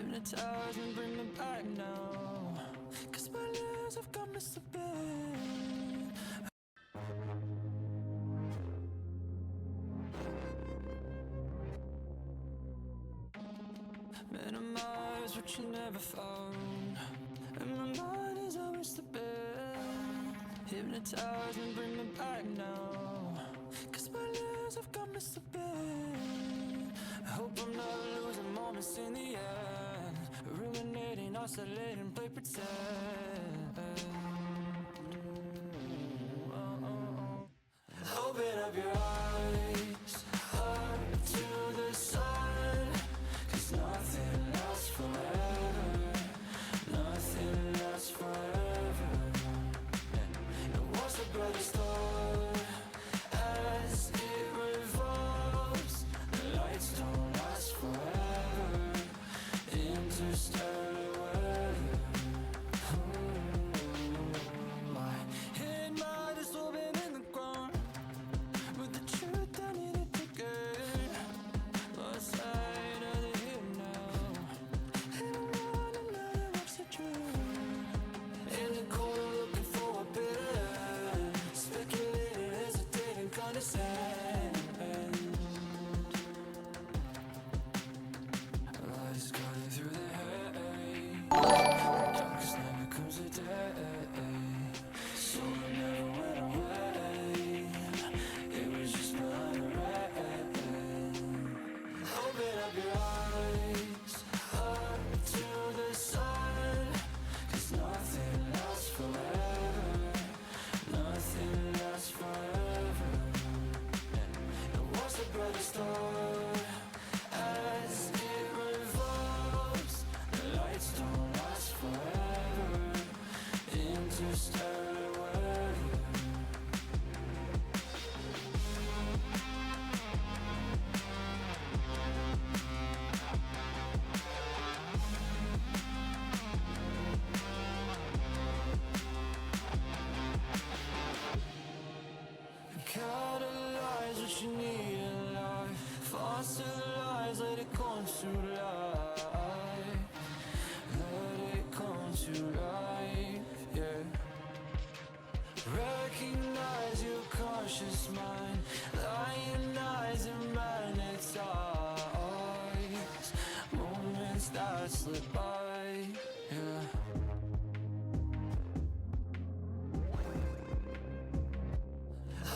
Hypnotize and bring me back now, 'cause my lips have got me slipping. Minimize what you never found, and my mind is always slipping. Hypnotize and bring me back now, 'cause my lips have got me slipping. I hope I'm not losing moments in the end, ruminating, oscillating, play pretend. Open up your eyes, up to the sun, 'cause nothing lasts forever, nothing lasts forever. And what's the brother store as it revolves? The lights don't last forever, interstellar weather. My head might as well been in the ground, with the truth I needed to get. Lost sight of the here now, and I'm running out of oxygen. In the corner looking for a better end, speculating, hesitating, condescending. Lies cutting through the haze, darkness never comes a day, so I never went away. It was just behind the rain. Open up your eyes, up to the sun, 'cause nothing lasts forever, nothing lasts forever. And what's the brother store as it revolves? The lights don't last forever, interstellar weather. Catalyze what you need in life, fossilize, let it come to life, let it come to life, yeah. Recognize your conscious mind, lionize and magnetize moments that slip by, yeah.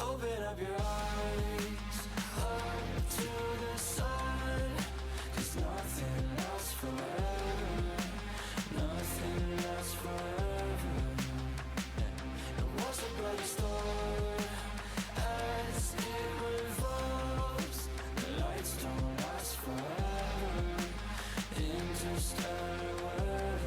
Open up your eyes, up to the sun, 'cause nothing lasts forever, nothing lasts forever. And what's the brother store as it revolves? The lights don't last forever, interstellar weather.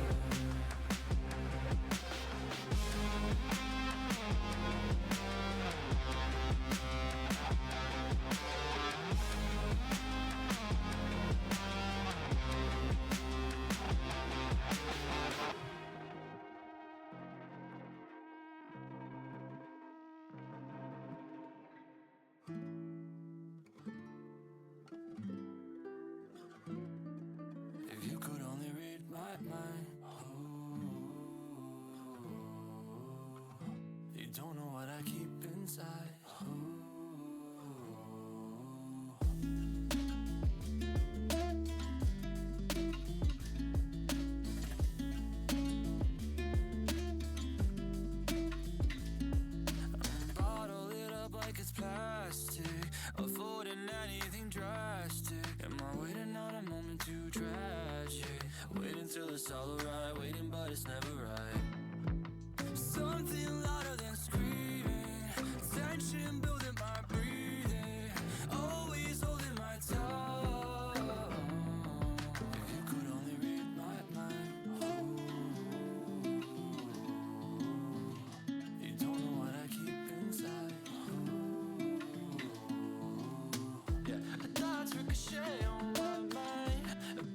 If you could only read my mind, you don't know what I keep inside. Bottle it up like it's plastic, avoiding anything drastic. Am I waiting on a moment too tragic? Waiting till it's all alright, waiting but it's never right. Something louder than screaming, tension building my breathing, always holding my tongue. If you could only read my mind, you don't know what I keep inside. Yeah, thoughts ricochet on my mind,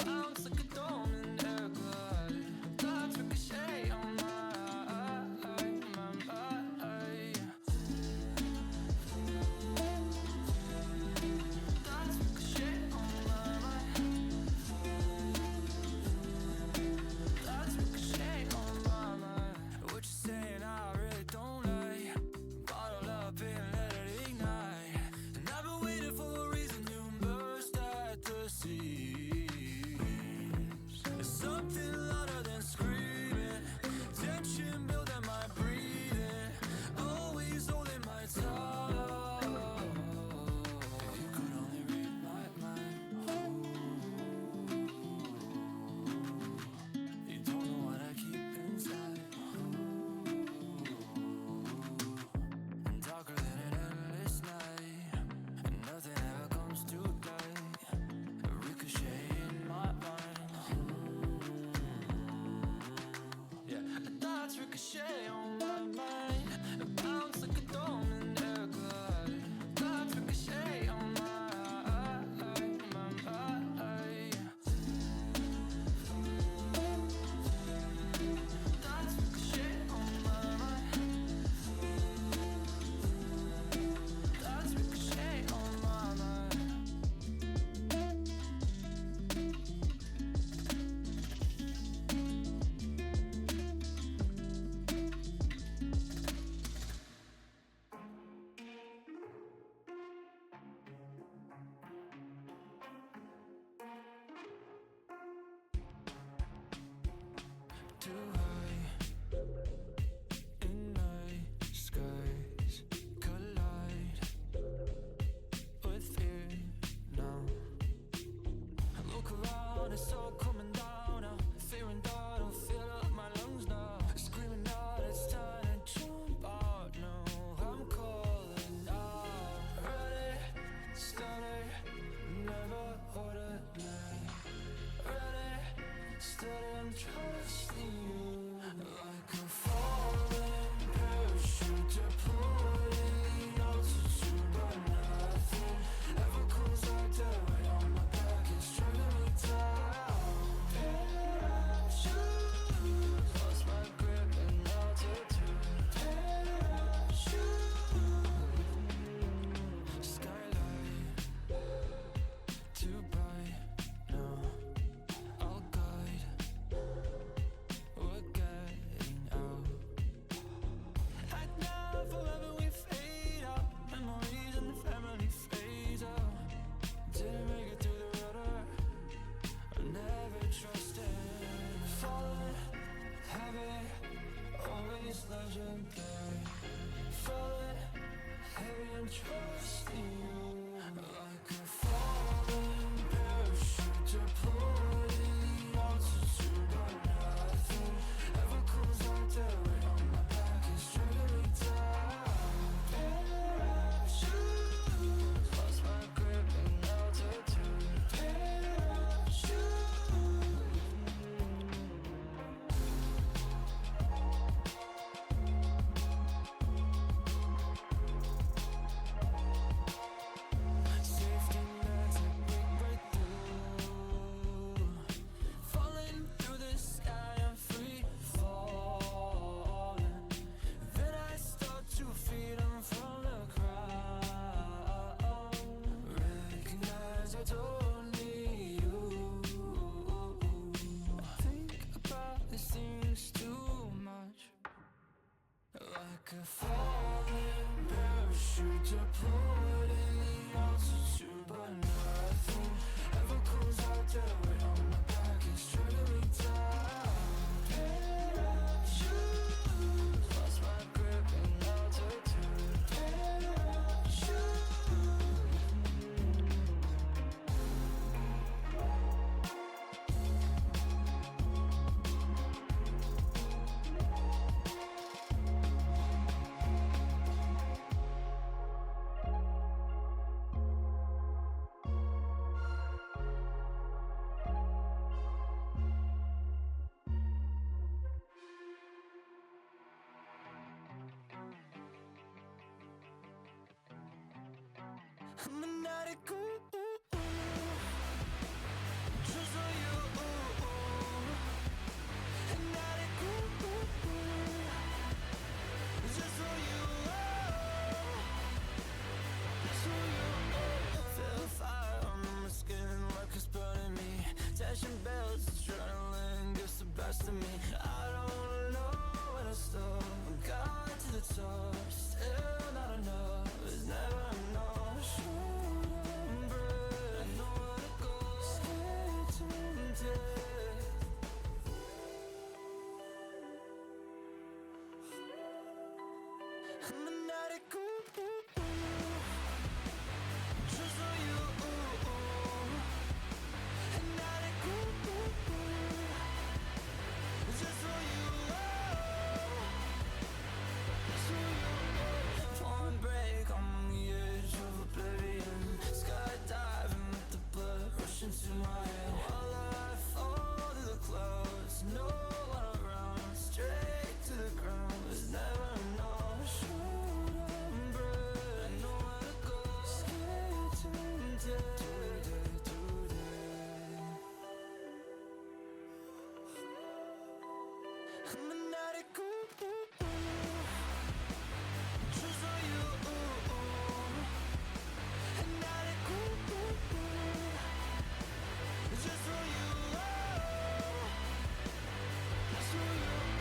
bounce like a dome in air glide. Thoughts ricochet on my mind. seems. There's something louder than screaming, tension building my breathing, always holding my tongue. If you could only read my mind, you don't know what I keep inside. And darker than an endless night, and nothing ever comes to light. A ricochet in my mind. Yeah, thoughts ricochet on my mind. It bounce like a dome in air glide. Thoughts ricochet on my mind. Thoughts ricochet on my mind. Thoughts ricochet on my mind. Too high in night skies collide with fear now. I look around, it's all coming down now. Fearing that I'll fill up my lungs now. Screaming out, it's time to jump out now. I'm calling out. Ready, steady, never ordinary. Ready, steady, I'm trusting you. Like a falling parachute deployed in the altitude, but nothing ever comes like that. Weight on my back is dragging me down. Parachute, lost my grip in altitude. Parachute, skylight too bright now. I'll guide. We're getting out. Act now, forever we fade out. Memories and the family phase out. Didn't make it through the rudder. I never trusted. Falling heavy, always legendary. Falling heavy, I'm trusting you. Like a falling parachute deployed in the altitude, but nothing ever comes out that. Weight on my back is dragging me down. Parachute, lost my grip in altitude. Parachute. Safety nets that break right through. Falling through the sky, I'm free falling. Then I start to freedom from the crowd. Recognize I don't need you. I think about these things too much. Like a falling parachute deployed in the altitude, but nothing ever comes out that. Weight on my back is dragging me down. Parachute, lost my grip in altitude. Parachute. I'm an addict, just for you. An addict, just for you. Just for you. Feel fire under my skin like it's burning me. Tension builds, adrenaline gets the best of me. I don't know where to stop. I'm gone to the top, still not enough. It's never enough. Shoot and breathe, I know where to go. I'm an addict, ooh, ooh, ooh. Just for you, ooh, ooh. An addict, ooh, ooh, ooh. Just for you, oh. Just for you, oh. One break, I'm on the edge of oblivion. Skydiving with the blood rushing to my head. While I fall to the clouds, no one around. Straight to the ground, there's never enough. Shoot and breath, I know where to go. Scared to death, today. I'm an addict, ooh, ooh, ooh. Just for you, ooh, ooh. An addict, ooh, ooh, ooh. Just for you, oh. Just for you, oh.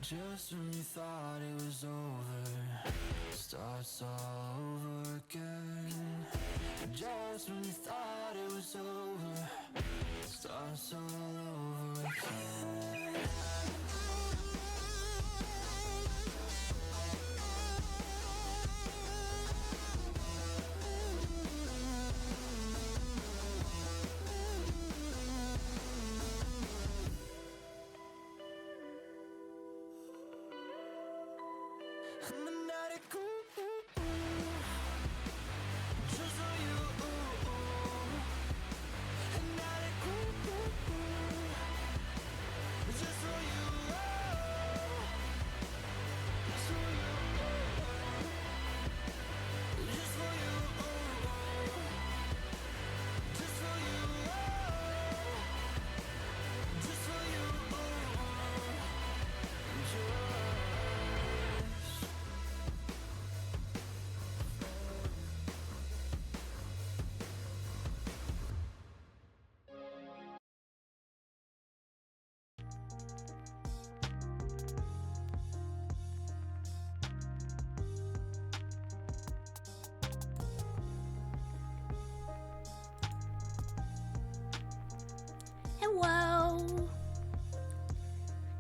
Just when you thought it was over, starts all over again. Just when you thought it was over, starts all over again. I'm an addict, ooh, ooh, ooh. Just for you, ooh, ooh. An addict, ooh, ooh, ooh. Just for you, oh. Just for you, oh. Just for you, oh. Just for you, oh. Just for you, oh. Just. Hello.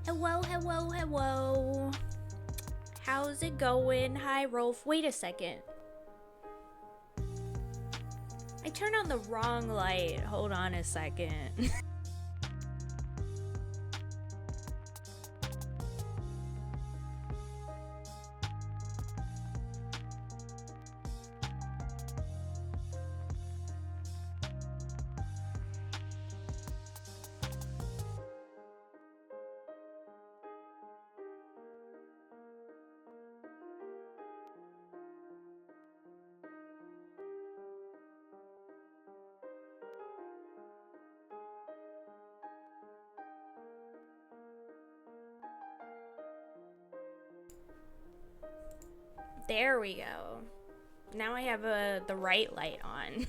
Hello, hello, hello. How's it going? Hi, Rolf. Wait a second. I turned on the wrong light. Hold on a second. There we go. Now I have the right light on.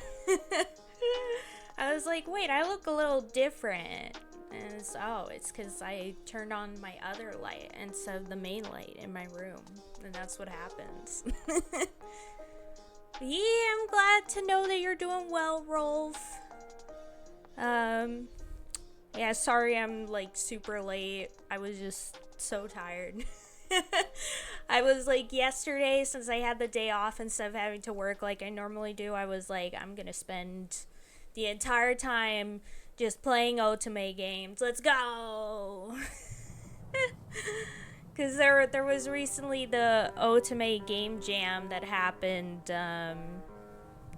I was like, wait, I look a little different. And it's because I turned on my other light instead of the main light in my room. And that's what happens. Yeah, I'm glad to know that you're doing well, Rolf. Yeah, sorry I'm like super late. I was just so tired. I was like yesterday, since I had the day off instead of having to work like I normally do, I was like, I'm gonna spend the entire time just playing Otome games. Let's go! Because there was recently the Otome Game Jam that happened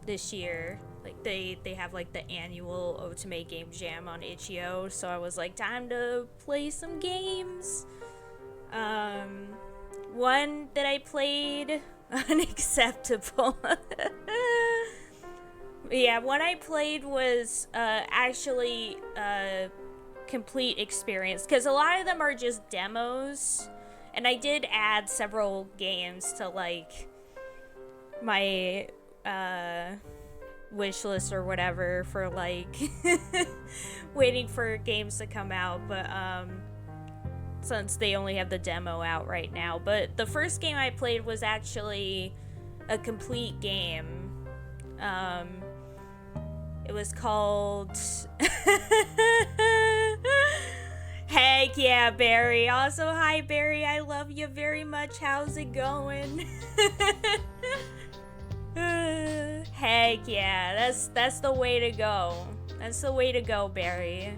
this year. Like they have like the annual Otome Game Jam on itch.io, so I was like, time to play some games. One that I played, unacceptable. Yeah, one I played was actually a complete experience, because a lot of them are just demos, and I did add several games to like my wish list or whatever for like waiting for games to come out, but since they only have the demo out right now. But the first game I played was actually a complete game. It was called... Heck yeah, Barry. Also, hi, Barry. I love you very much. How's it going? Heck yeah. That's the way to go. That's the way to go, Barry.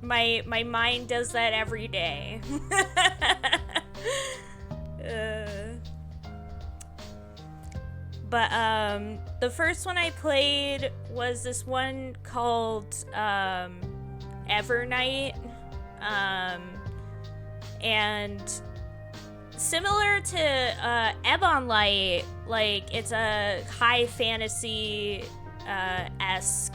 My mind does that every day. But the first one I played was this one called Evernight, and similar to Ebon Light, like it's a high fantasy esque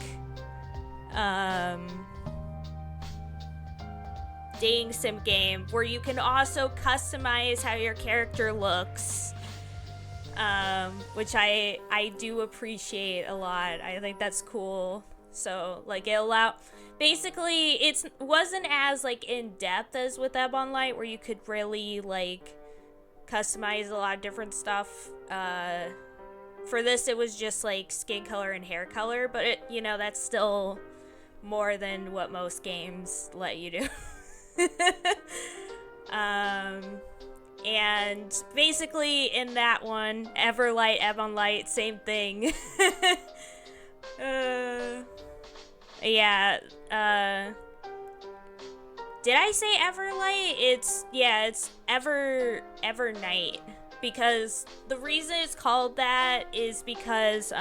dating sim game where you can also customize how your character looks, which I do appreciate a lot. I think that's cool. So like basically it wasn't as like in depth as with Ebon Light, where you could really like customize a lot of different stuff. For this it was just like skin color and hair color, but it, you know, that's still more than what most games let you do. And basically in that one, Everlight, Ebon Light, same thing. Yeah, did I say Everlight? It's Evernight, because the reason it's called that is because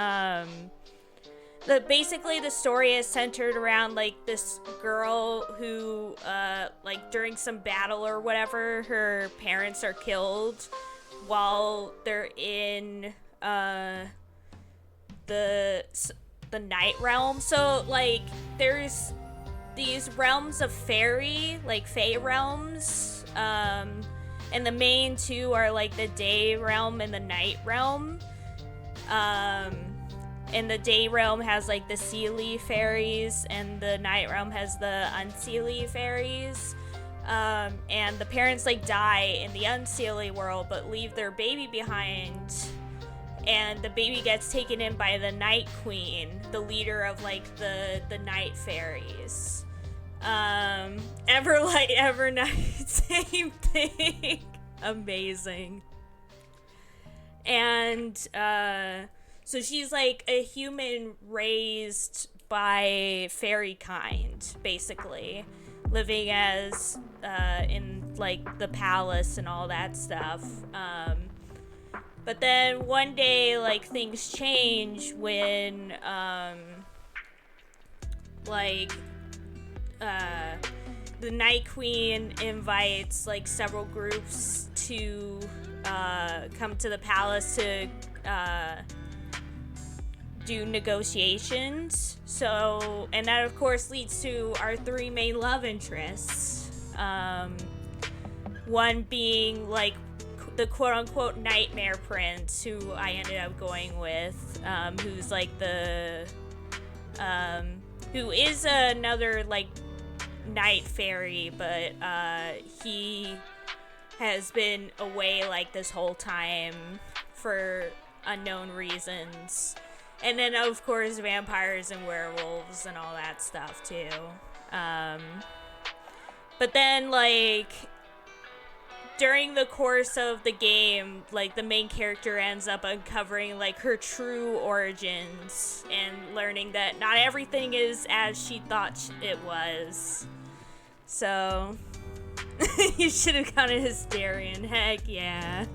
basically the story is centered around like this girl who like during some battle or whatever, her parents are killed while they're in the night realm. So like there's these realms of fairy, like fae realms, and the main two are like the day realm and the night realm. And the day realm has like the Seelie fairies, and the night realm has the Unseelie fairies. And the parents like die in the Unseelie world but leave their baby behind, and the baby gets taken in by the Night Queen, the leader of like the night fairies. Everlight, Evernight, same thing. Amazing. And so she's like a human raised by fairy kind, basically, living as in like the palace and all that stuff. But then one day, like, things change when, the Night Queen invites, like, several groups to, come to the palace to, do negotiations. So, and that, of course, leads to our three main love interests. One being, like, the quote-unquote nightmare prince, who I ended up going with, who's like who is another like night fairy, but he has been away like this whole time for unknown reasons. And then of course vampires and werewolves and all that stuff too. But then like during the course of the game, like, the main character ends up uncovering, like, her true origins and learning that not everything is as she thought it was. So, you should have gone as Hysterian. Heck yeah.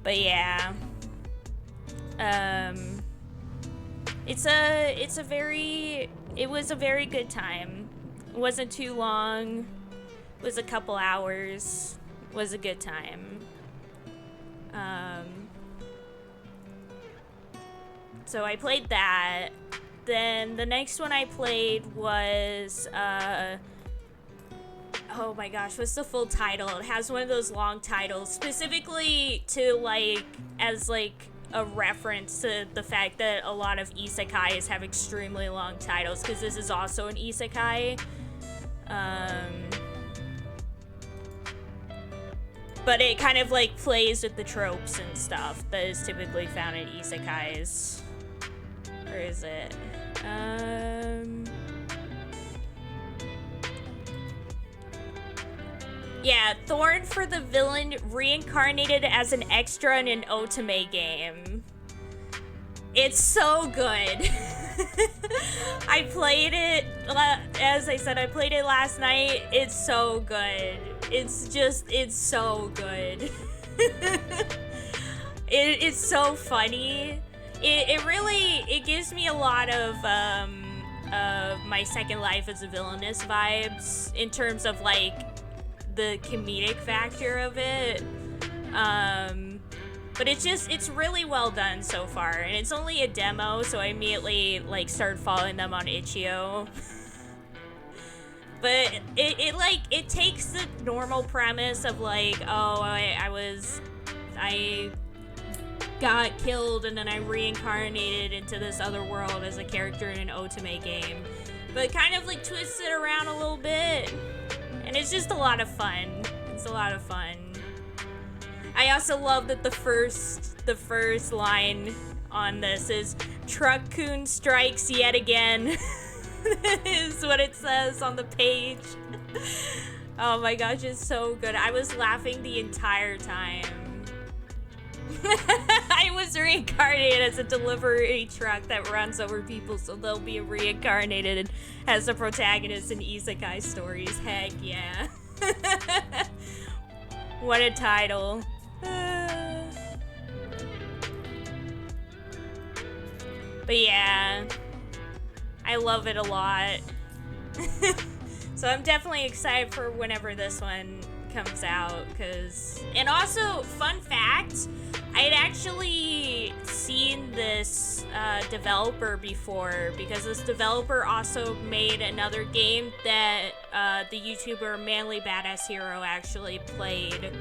But yeah. It was a very good time. It wasn't too long. It was a couple hours. It was a good time. So I played that. Then the next one I played was oh my gosh, what's the full title? It has one of those long titles, specifically to like as like a reference to the fact that a lot of isekais have extremely long titles, because this is also an isekai. But it kind of like plays with the tropes and stuff that is typically found in isekais. Or is it? Yeah, Thorn for the villain reincarnated as an extra in an otome game. It's so good. I played it, as I said, I played it last night. It's so good. It's so good. It's so funny. It gives me a lot of my Second Life as a Villainess vibes in terms of like the comedic factor of it. But it's really well done so far, and it's only a demo, so I immediately like started following them on itch.io. But it takes the normal premise of like, oh, I got killed and then I reincarnated into this other world as a character in an otome game, but kind of like twists it around a little bit, and it's just a lot of fun. It's a lot of fun. I also love that the first line on this is "Truck-kun strikes yet again." Is what it says on the page. Oh my gosh, it's so good. I was laughing the entire time. I was reincarnated as a delivery truck that runs over people, so they'll be reincarnated as the protagonist in isekai stories. Heck yeah. What a title. But yeah, I love it a lot. So I'm definitely excited for whenever this one comes out, and also, fun fact, I had actually seen this developer before, because this developer also made another game that the YouTuber Manly Badass Hero actually played,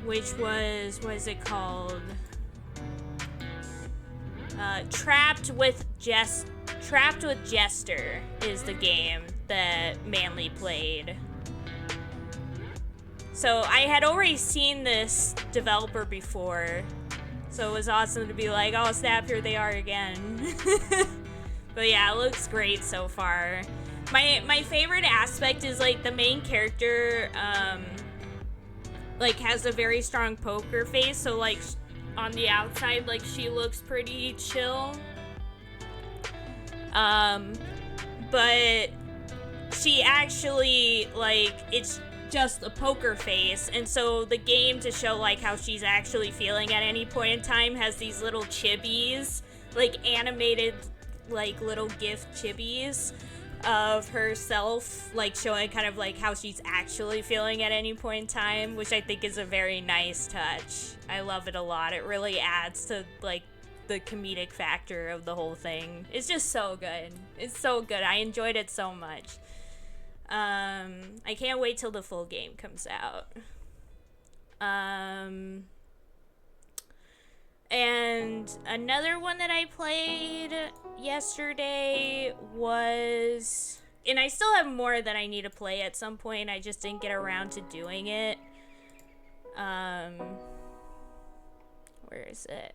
which was, what is it called? Trapped with Jester is the game that Manly played. So I had already seen this developer before, so it was awesome to be like, oh snap, here they are again. But yeah, it looks great so far. My favorite aspect is like the main character like has a very strong poker face, so like on the outside, like, she looks pretty chill. But she actually, like, it's just a poker face, and so the game, to show, like, how she's actually feeling at any point in time, has these little chibis, like, animated, like, little GIF chibis of herself, like, showing kind of, like, how she's actually feeling at any point in time, which I think is a very nice touch. I love it a lot. It really adds to, like, the comedic factor of the whole thing. It's just so good. It's so good. I enjoyed it so much. I can't wait till the full game comes out. And another one that I played yesterday was, and I still have more that I need to play at some point, I just didn't get around to doing it. Where is it?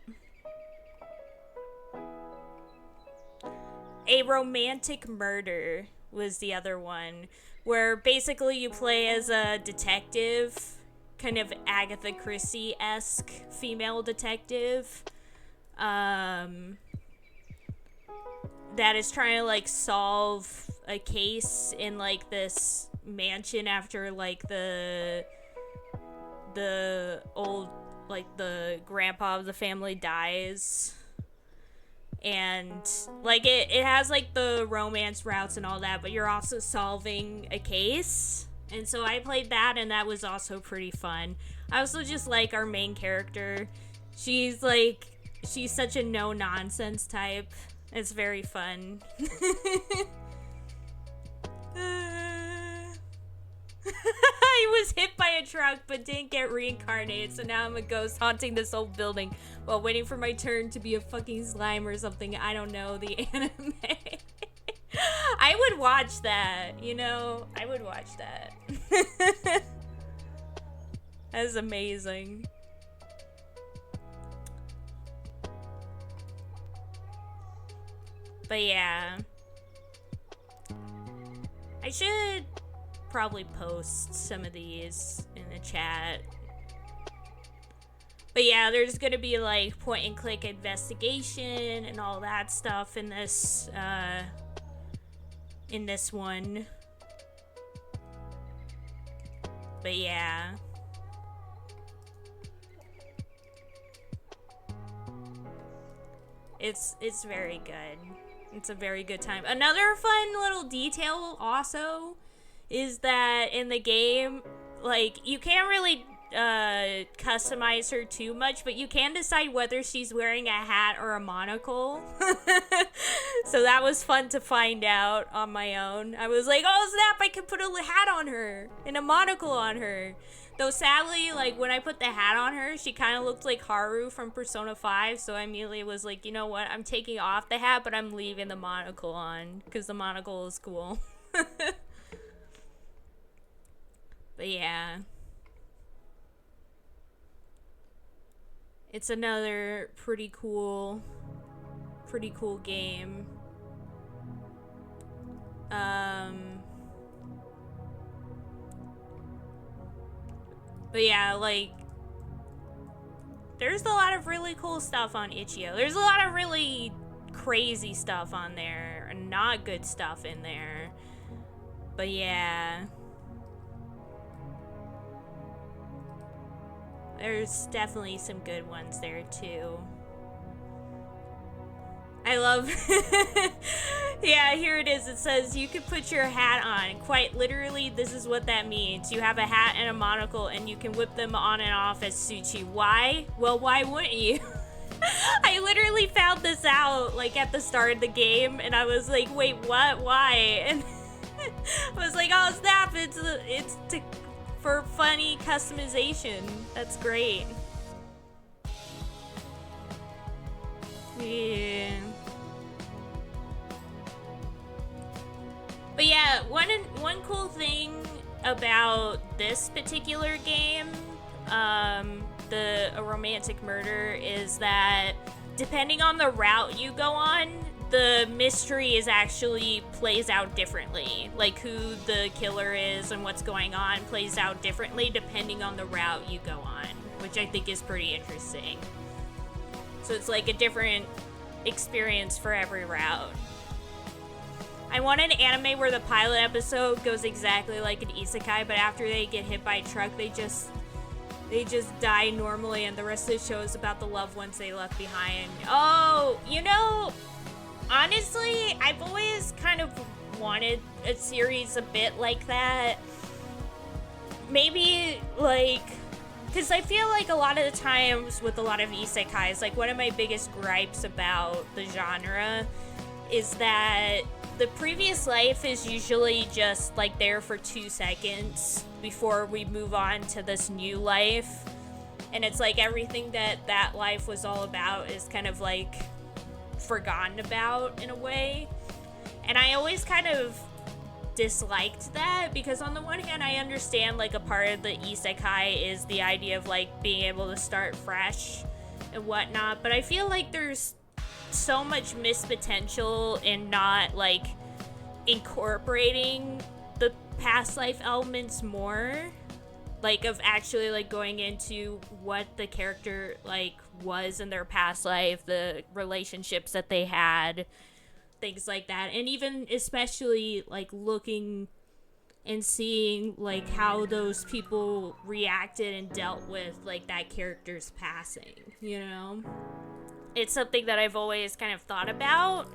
A Romantic Murder was the other one, where basically you play as a detective, kind of Agatha Christie-esque female detective, that is trying to, like, solve a case in, like, this mansion after, like, the old, like, the grandpa of the family dies. And, like, it has, like, the romance routes and all that, but you're also solving a case. And so I played that, and that was also pretty fun. I also just like our main character. She's such a no-nonsense type. It's very fun. I was hit by a truck but didn't get reincarnated, so now I'm a ghost haunting this old building while waiting for my turn to be a fucking slime or something. I don't know, the anime. I would watch that, you know? I would watch that. That's amazing. But yeah. I should probably post some of these in the chat. But yeah, there's gonna be like point and click investigation and all that stuff in this one. But yeah. It's very good. It's a very good time. Another fun little detail also is that in the game, like, you can't really customize her too much, but you can decide whether she's wearing a hat or a monocle. So that was fun to find out on my own. I was like, oh snap, I can put a hat on her and a monocle on her. Though sadly, like, when I put the hat on her, she kind of looked like Haru from Persona 5, so I immediately was like, you know what, I'm taking off the hat, but I'm leaving the monocle on, because the monocle is cool. But yeah. It's another pretty cool game. But yeah, like, there's a lot of really cool stuff on Itch.io. There's a lot of really crazy stuff on there, and not good stuff in there. But yeah. There's definitely some good ones there too. I love yeah, here it is. It says you can put your hat on. Quite literally, this is what that means. You have a hat and a monocle and you can whip them on and off as suits you. Why? Well, why wouldn't you? I literally found this out like at the start of the game and I was like, wait, what? Why? And I was like, oh snap, it's for funny customization. That's great. Yeah. But yeah, one cool thing about this particular game, A Romantic Murder, is that depending on the route you go on, the mystery is actually plays out differently. Like who the killer is and what's going on plays out differently depending on the route you go on, which I think is pretty interesting. So it's like a different experience for every route. I want an anime where the pilot episode goes exactly like an isekai, but after they get hit by a truck, they just die normally, and the rest of the show is about the loved ones they left behind. Oh, you know, honestly, I've always kind of wanted a series a bit like that. Maybe, like, because I feel like a lot of the times with a lot of isekais, like, one of my biggest gripes about the genre is that the previous life is usually just, like, there for 2 seconds before we move on to this new life. And it's like everything that life was all about is kind of, like, forgotten about in a way. And I always kind of disliked that, because on the one hand I understand, like, a part of the isekai is the idea of, like, being able to start fresh and whatnot, but I feel like there's so much missed potential in not, like, incorporating the past life elements more, like, of actually, like, going into what the character, like, was in their past life, the relationships that they had, things like that. And even especially, like, looking and seeing, like, how those people reacted and dealt with, like, that character's passing, you know? It's something that I've always kind of thought about.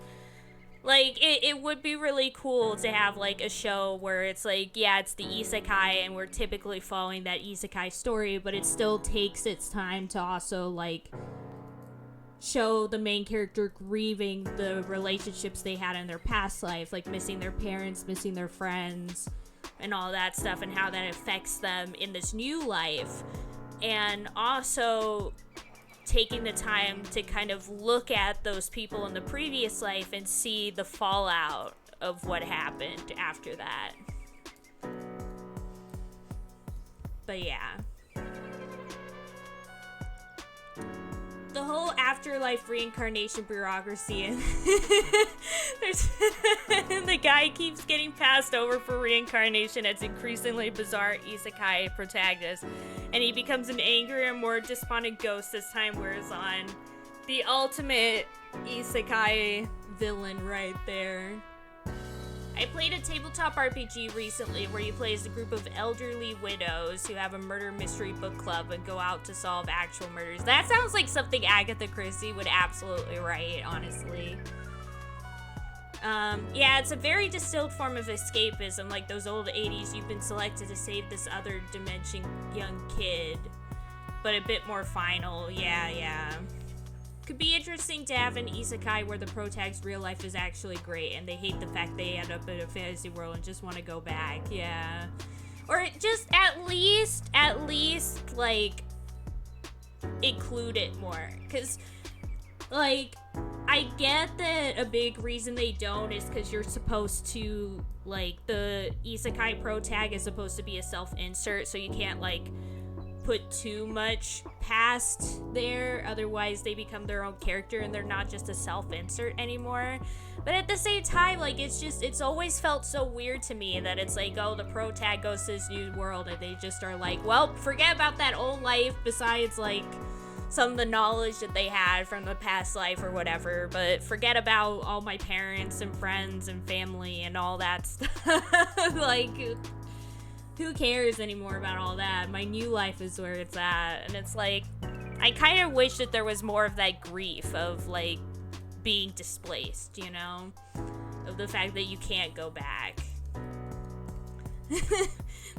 Like, it would be really cool to have, like, a show where it's like, yeah, it's the isekai and we're typically following that isekai story, but it still takes its time to also, like, show the main character grieving the relationships they had in their past life, like missing their parents, missing their friends, and all that stuff, and how that affects them in this new life. And also taking the time to kind of look at those people in the previous life and see the fallout of what happened after that. But yeah. The whole afterlife reincarnation bureaucracy and there's the guy keeps getting passed over for reincarnation as increasingly bizarre isekai protagonist, and he becomes an angrier and more despondent ghost as time wears on. The ultimate isekai villain right there. I played a tabletop RPG recently where you play as a group of elderly widows who have a murder mystery book club and go out to solve actual murders. That sounds like something Agatha Christie would absolutely write, honestly. Yeah, it's a very distilled form of escapism, like those old 80s you've been selected to save this other dimension young kid, but a bit more final. Yeah. Could be interesting to have an isekai where the protag's real life is actually great and they hate the fact they end up in a fantasy world and just want to go back. Yeah. Or just at least like include it more, cuz like I get that a big reason they don't is cuz you're supposed to, like, the isekai protag is supposed to be a self-insert, so you can't like put too much past there, otherwise they become their own character and they're not just a self-insert anymore. But at the same time, like, it's always felt so weird to me that it's like, oh, the protag goes to this new world and they just are like, well, forget about that old life besides like some of the knowledge that they had from the past life or whatever, but forget about all my parents and friends and family and all that stuff. Like, who cares anymore about all that? My new life is where it's at. And it's like, I kind of wish that there was more of that grief of like being displaced, you know? Of the fact that you can't go back.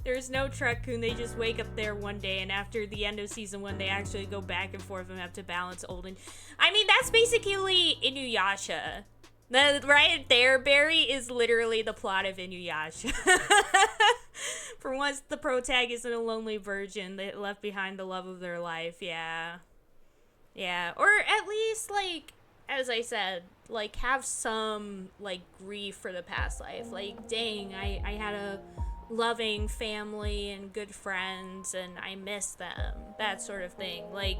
There's no Truck-kun, they just wake up there one day and after the end of season 1 they actually go back and forth and have to balance old and... I mean, that's basically Inuyasha. The right there, Barry, is literally the plot of Inuyasha. For once, the protag isn't a lonely virgin that left behind the love of their life. Yeah. Or at least, like, as I said, like, have some, like, grief for the past life. Like, dang, I had a loving family and good friends, and I miss them. That sort of thing. Like,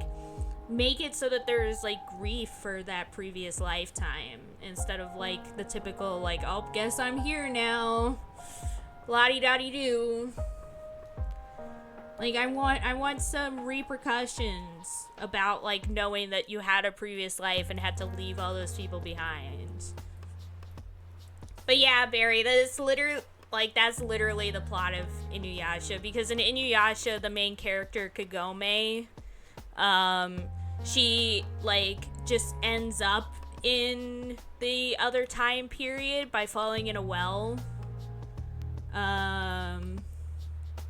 make it so that there's, like, grief for that previous lifetime, instead of, like, the typical, like, oh, guess I'm here now. La-di-da-di-doo. Like, I want some repercussions about, like, knowing that you had a previous life and had to leave all those people behind. But yeah, Barry, that's literally the plot of Inuyasha, because in Inuyasha, the main character, Kagome, she, like, just ends up in the other time period by falling in a well.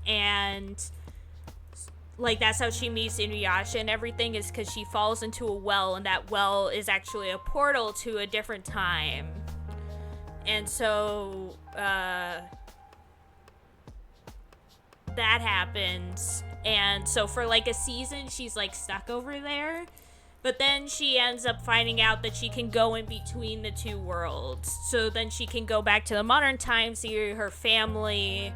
And, like, that's how she meets Inuyasha and everything, is because she falls into a well, and that well is actually a portal to a different time. And so, that happens. And so for, like, a season, she's, like, stuck over there. But then she ends up finding out that she can go in between the two worlds. So then she can go back to the modern time, see her family,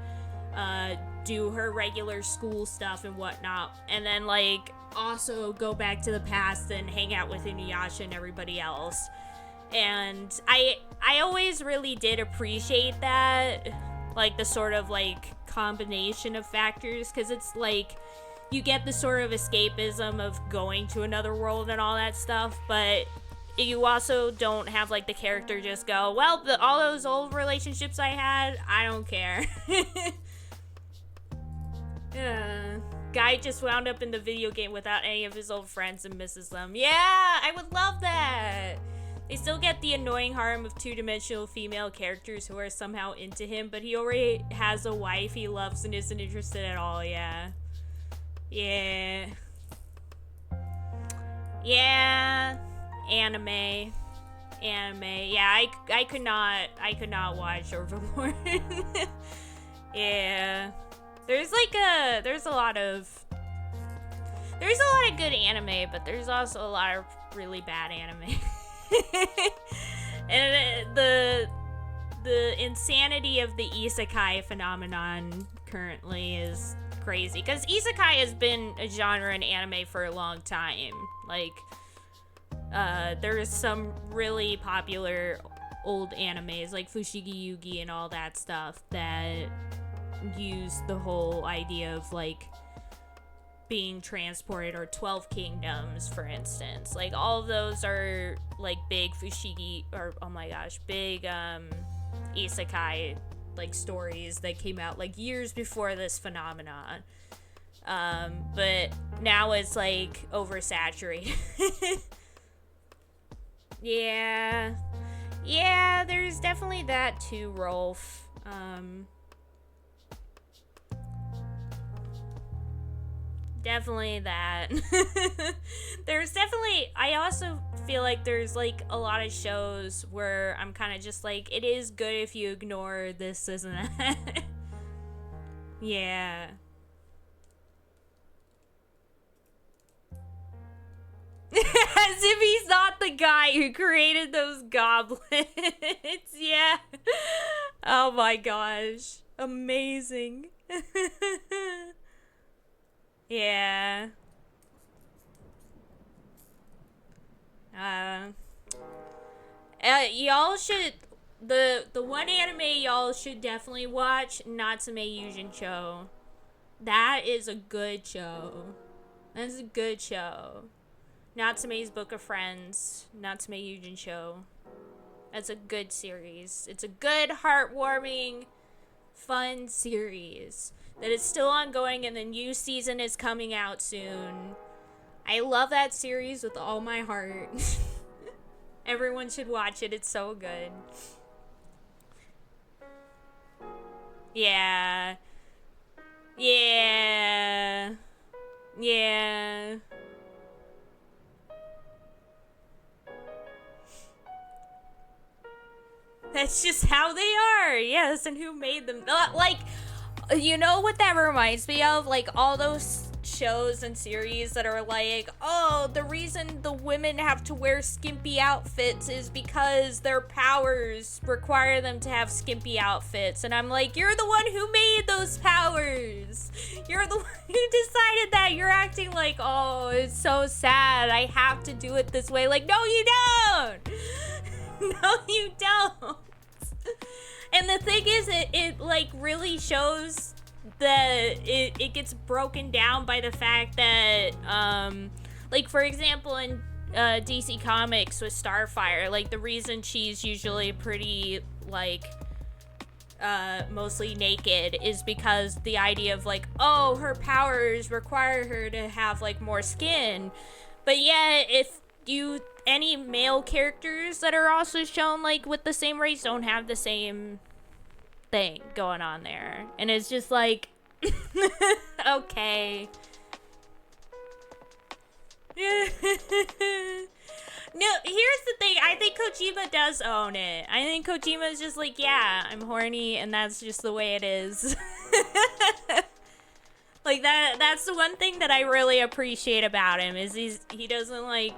do her regular school stuff and whatnot. And then, like, also go back to the past and hang out with Inuyasha and everybody else. And I always really did appreciate that. Like, the sort of, like, combination of factors. Because it's, like, you get the sort of escapism of going to another world and all that stuff, but you also don't have, like, the character just go, well, all those old relationships I had, I don't care. Guy just wound up in the video game without any of his old friends and misses them. Yeah, I would love that. They still get the annoying harm of two-dimensional female characters who are somehow into him, but he already has a wife he loves and isn't interested at all. Yeah. Anime. Yeah, I could not watch Overlord. Yeah. There's a lot of good anime, but there's also a lot of really bad anime. And the insanity of the isekai phenomenon currently is crazy. Because isekai has been a genre in anime for a long time. Like, there's some really popular old animes like Fushigi Yugi and all that stuff that use the whole idea of like being transported, or 12 Kingdoms, for instance. Like, all of those are like big Fushigi, or oh my gosh, big isekai like stories that came out like years before this phenomenon. But now it's like oversaturated. Yeah, there's definitely that too, Rolf. Definitely that. There's definitely, I also feel like there's like a lot of shows where I'm kind of just like, it is good if you ignore this, isn't it? Yeah. As if he's not the guy who created those goblins. Yeah. Oh my gosh. Amazing. Yeah. Y'all should, the one anime y'all should definitely watch, Natsume Yujin-cho. That is a good show. That's a good show. Natsume's Book of Friends, Natsume Yujin-cho. That's a good series. It's a good, heartwarming, fun series that is still ongoing, and the new season is coming out soon. I love that series with all my heart. Everyone should watch it. It's so good. Yeah. Yeah. Yeah. That's just how they are. Yes, and who made them? Like, you know what that reminds me of? Like, all those shows and series that are like, oh, the reason the women have to wear skimpy outfits is because their powers require them to have skimpy outfits. And I'm like, you're the one who made those powers. You're the one who decided that. You're acting like, oh, it's so sad, I have to do it this way. Like, no, you don't. No, you don't. And the thing is, it like really shows that it gets broken down by the fact that, like, for example, in DC Comics with Starfire, like, the reason she's usually pretty, like, mostly naked is because the idea of, like, oh, her powers require her to have, like, more skin. But yet, if any male characters that are also shown, like, with the same race don't have the same thing going on there. And it's just like, okay. No, here's the thing. I think Kojima does own it. I think Kojima's just like, yeah, I'm horny, and that's just the way it is. Like, that's the one thing that I really appreciate about him, is he doesn't, like,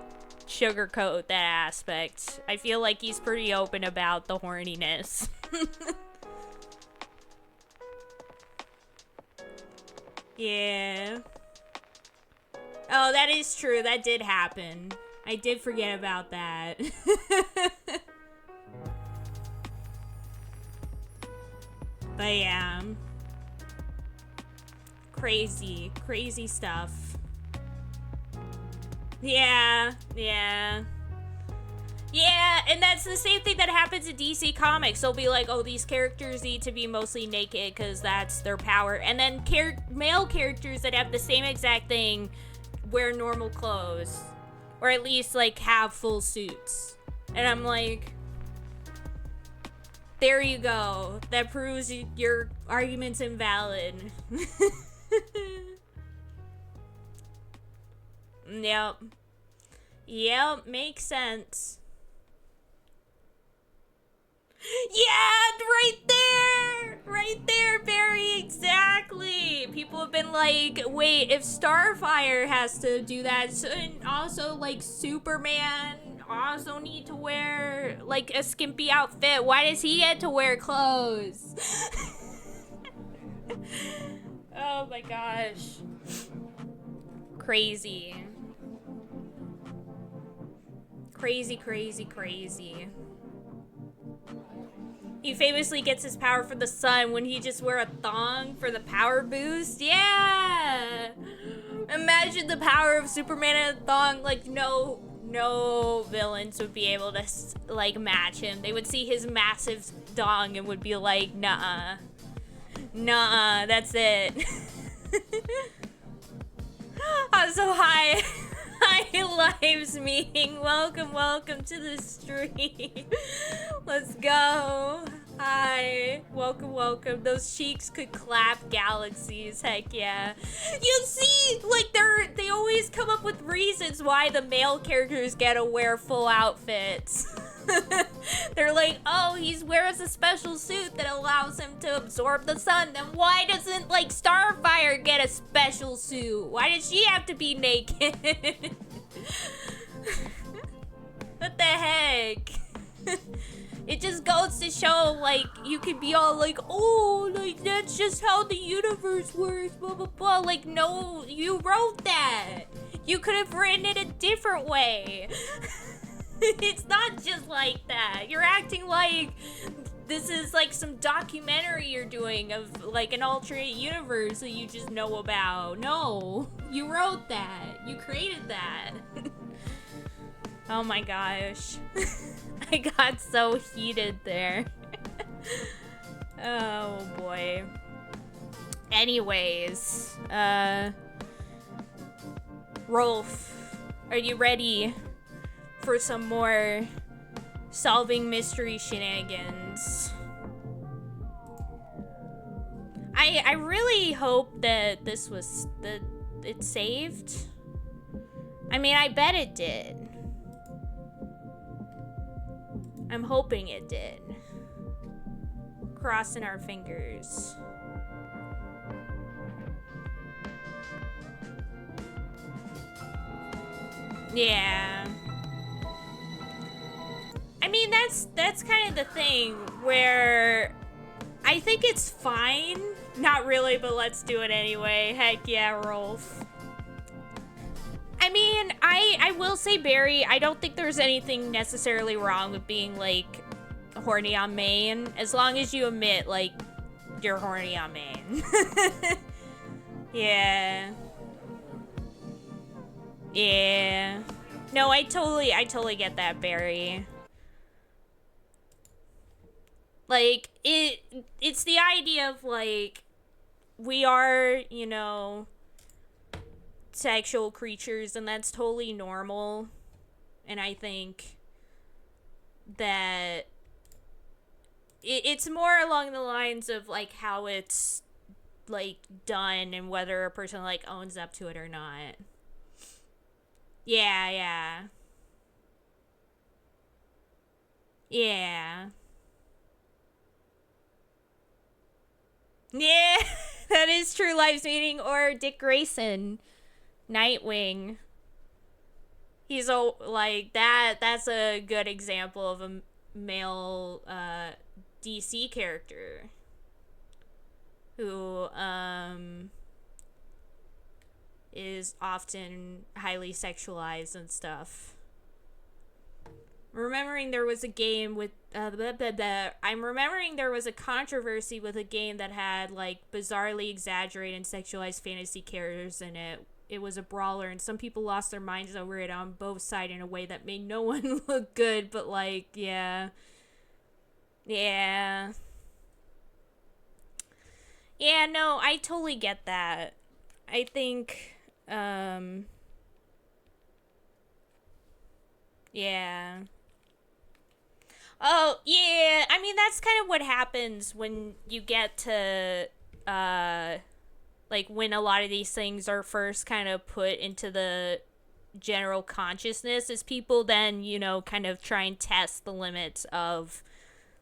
sugarcoat that aspect. I feel like he's pretty open about the horniness. Yeah. Oh, that is true. That did happen. I did forget about that. But yeah. Crazy stuff. Yeah. Yeah, and that's the same thing that happens in DC Comics. They'll be like, oh, these characters need to be mostly naked because that's their power. And then male characters that have the same exact thing wear normal clothes. Or at least, like, have full suits. And I'm like, there you go. That proves your argument's invalid. Yep, makes sense. Yeah, right there, Barry, exactly. People have been like, wait, if Starfire has to do that, and also, like, Superman also need to wear, like, a skimpy outfit? Why does he get to wear clothes? Oh my gosh. Crazy. Crazy, crazy, crazy. He famously gets his power from the sun when he just wear a thong for the power boost. Yeah! Imagine the power of Superman in a thong. Like, no villains would be able to, like, match him. They would see his massive dong and would be like, nuh-uh. Nuh-uh, that's it. I'm so high. Hi, Lives meeting. Welcome to the stream. Let's go. Hi. Welcome. Those cheeks could clap galaxies. Heck yeah. You see, like, they always come up with reasons why the male characters get to wear full outfits. They're like, oh, he wears a special suit that allows him to absorb the sun. Then why doesn't, like, Starfire get a special suit? Why does she have to be naked? What the heck? It just goes to show, like, you could be all like, oh, like, that's just how the universe works, blah, blah, blah. Like, no, you wrote that. You could have written it a different way. It's not just like that. You're acting like this is like some documentary you're doing of like an alternate universe that you just know about. No, you wrote that. You created that. Oh my gosh. I got so heated there. Oh boy. Anyways, Rolf, are you ready for some more solving mystery shenanigans? I really hope that it saved. I mean, I bet it did. I'm hoping it did. Crossing our fingers. Yeah. I mean, that's kind of the thing where I think it's fine. Not really, but let's do it anyway. Heck yeah, Rolf. I mean, I will say, Barry, I don't think there's anything necessarily wrong with being, like, horny on main, as long as you admit, like, you're horny on main. Yeah. Yeah. No, I totally get that, Barry. Like, it's the idea of, like, we are, you know, sexual creatures, and that's totally normal. And I think that it's more along the lines of, like, how it's, like, done and whether a person, like, owns up to it or not. Yeah. Yeah, that is True Lives meeting, or Dick Grayson, Nightwing. He's like that's a good example of a male DC character who is often highly sexualized and stuff. Remembering there was a game with I'm remembering there was a controversy with a game that had, like, bizarrely exaggerated and sexualized fantasy characters in it. It was a brawler, and some people lost their minds over it on both sides in a way that made no one look good, but, like, yeah. Yeah, no, I totally get that. I think, yeah. Oh, yeah. I mean, that's kind of what happens when you get to, like, when a lot of these things are first kind of put into the general consciousness, is people then, you know, kind of try and test the limits of,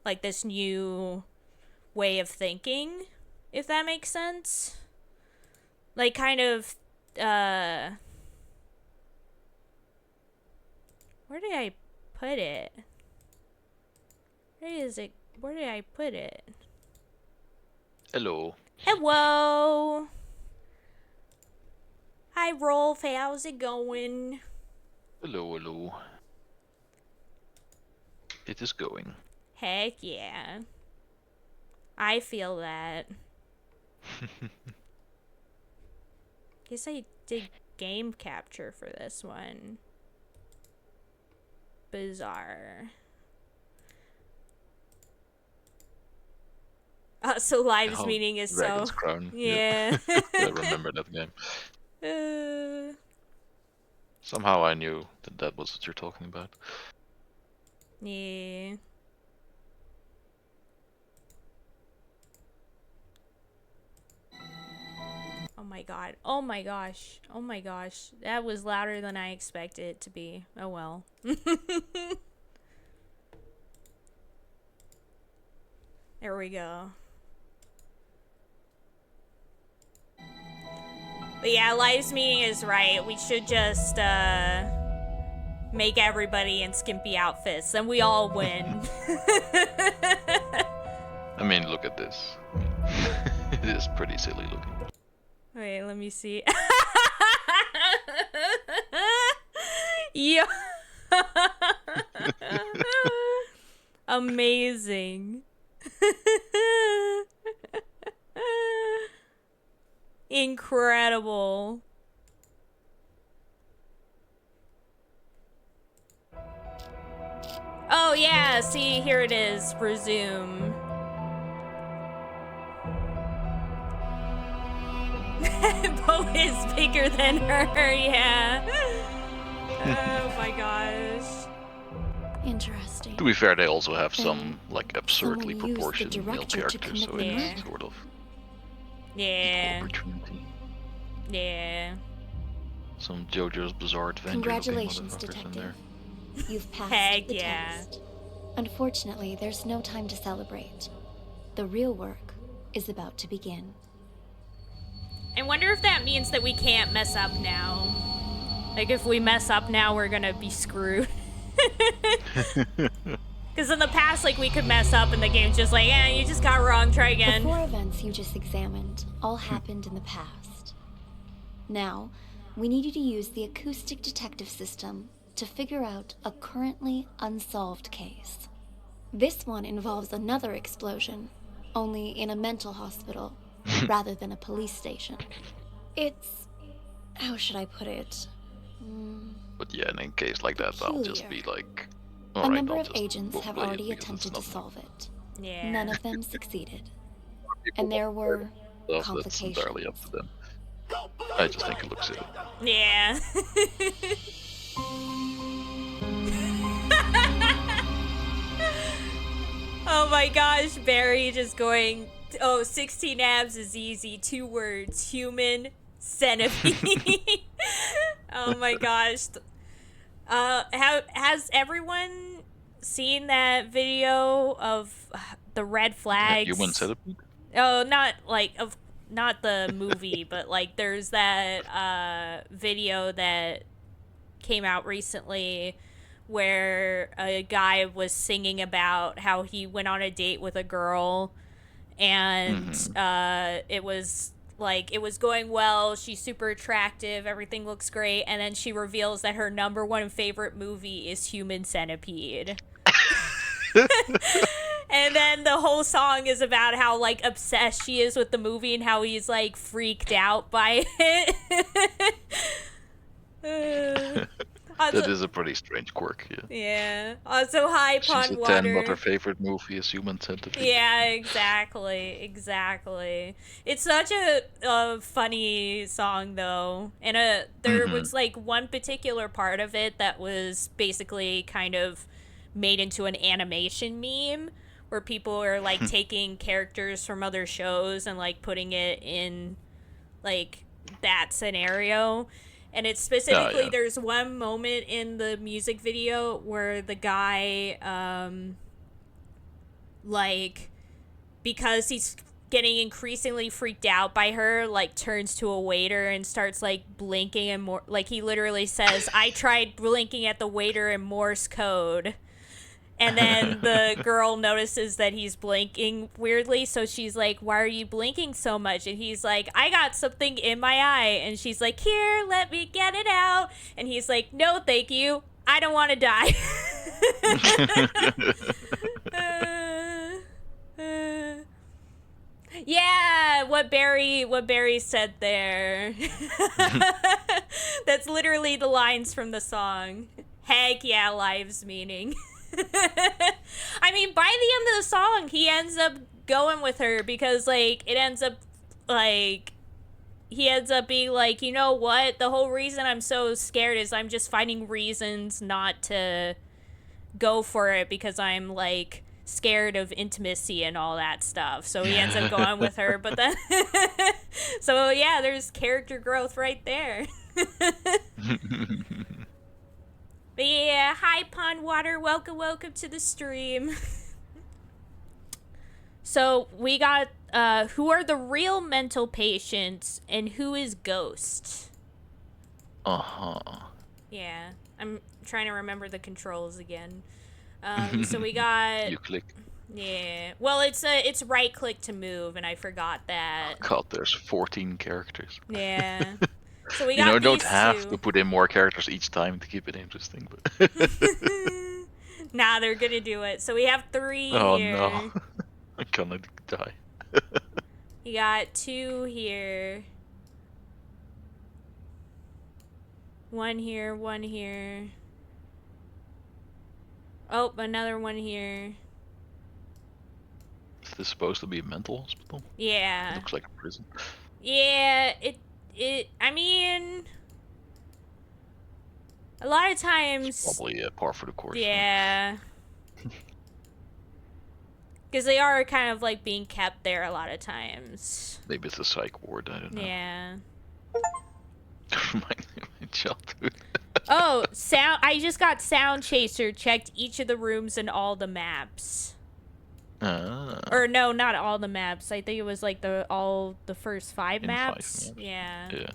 like, this new way of thinking, if that makes sense. Like, kind of, where did I put it? Where is it? Where did I put it? Hello. Hello. Hi, Rolf. How's it going? Hello. It is going. Heck yeah. I feel that. Guess I did game capture for this one. Bizarre. So Lives Oh, meaning is Dragon's so. Crown. Yeah. I remember that game. Somehow I knew that was what you're talking about. Yeah. Oh my god. Oh my gosh. Oh my gosh. That was louder than I expected it to be. Oh well. There we go. But yeah, Lives meaning is right. We should just make everybody in skimpy outfits, and we all win. I mean, look at this. It is pretty silly looking. Wait, let me see. Yeah. Amazing. Incredible. Oh yeah, see, here it is. Resume. Bo is bigger than her, yeah. Oh my gosh. Interesting. To be fair, they also have some like absurdly someone used the proportioned male director to characters, so commit it's murder. sort of Yeah. equal opportunity. Yeah. Some JoJo's Bizarre Adventure Congratulations, looking motherfuckers in there. Detective. You've passed Heck the yeah. test. Unfortunately, there's no time to celebrate. The real work is about to begin. I wonder if that means that we can't mess up now. Like, if we mess up now, we're gonna be screwed. Because in the past, like, we could mess up and the game's just like, yeah, you just got it wrong, try The again. 4 events you just examined all happened in the past. Now, we need you to use the acoustic detective system to figure out a currently unsolved case. This one involves another explosion, only in a mental hospital rather than a police station. It's... how should I put it? But yeah, in a case like that, I'll just be Peculiar. like, A alright, number I'll of just agents go have play it already because attempted to it's not solve it. Yeah. None of them succeeded. people And there were stuff that's complications. entirely up to them. I just think it looks silly. Yeah. Oh my gosh, Barry just going, oh, 16 abs is easy. 2 words, human centipede. Oh my gosh. Has everyone seen that video of the red flags? Human centipede? Oh, not the movie, but like there's that video that came out recently where a guy was singing about how he went on a date with a girl and it was going well, she's super attractive, everything looks great, and then she reveals that her number one favorite movie is Human Centipede. And then the whole song is about how like obsessed she is with the movie and how he's like freaked out by it. That is a pretty strange quirk, yeah. Yeah. Also, hi, She's a 10, Pond but her favorite movie is Human Centipede. Yeah, exactly. It's such a funny song, though. And there was, like, one particular part of it that was basically kind of made into an animation meme where people are, like, taking characters from other shows and, like, putting it in, like, that scenario. And it's specifically, there's one moment in the music video where the guy, like, because he's getting increasingly freaked out by her, like turns to a waiter and starts like blinking and more like he literally says, "I tried blinking at the waiter in Morse code." And then the girl notices that he's blinking weirdly, so she's like, "Why are you blinking so much?" And he's like, "I got something in my eye." And she's like, "Here, let me get it out." And he's like, "No, thank you. I don't want to die." Yeah, what Barry said there. That's literally the lines from the song. Heck yeah, life's meaning. I mean, by the end of the song, he ends up going with her because, like, it ends up, like, he ends up being like, you know what? The whole reason I'm so scared is I'm just finding reasons not to go for it because I'm, like, scared of intimacy and all that stuff. So he ends up going with her, but then... So, yeah, there's character growth right there. But yeah, hi Pond Water, welcome to the stream. So we got who are the real mental patients and who is Ghost? Yeah, I'm trying to remember the controls again. So we got You click. Yeah. Well, it's right click to move, and I forgot that. God, there's 14 characters. Yeah. So we You got know, don't these have two. to put in more characters each time to keep it interesting, but... Nah, they're gonna do it. So we have 3 Oh here. no. I'm gonna die. You got 2 here. 1 here, 1 here. Oh, another 1 here. Is this supposed to be a mental hospital? Yeah. It looks like a prison. Yeah, I mean, a lot of times... It's probably par for the course. Yeah. Because they are kind of like being kept there a lot of times. Maybe it's a psych ward, I don't know. Yeah. my childhood. Oh, sound! I just got Sound Chaser. Checked each of the rooms and all the maps. Or no, not all the maps. I think it was like the first 5 maps. 5 maps. Yeah. Yeah.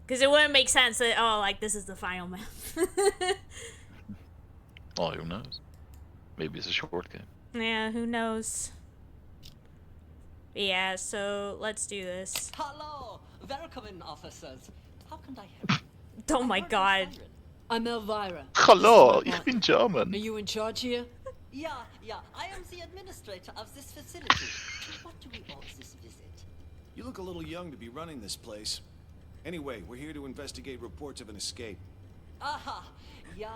Because it wouldn't make sense that like this is the final map. Oh, who knows? Maybe it's a short game. Yeah, who knows? Yeah, so let's do this. Hello, welcome in, officers. How can I help you? Oh my god. I'm Elvira. Hello, ich bin German. Are you in charge here? Yeah, I am the administrator of this facility. To what do we owe this visit? You look a little young to be running this place. Anyway, we're here to investigate reports of an escape. Aha, yeah.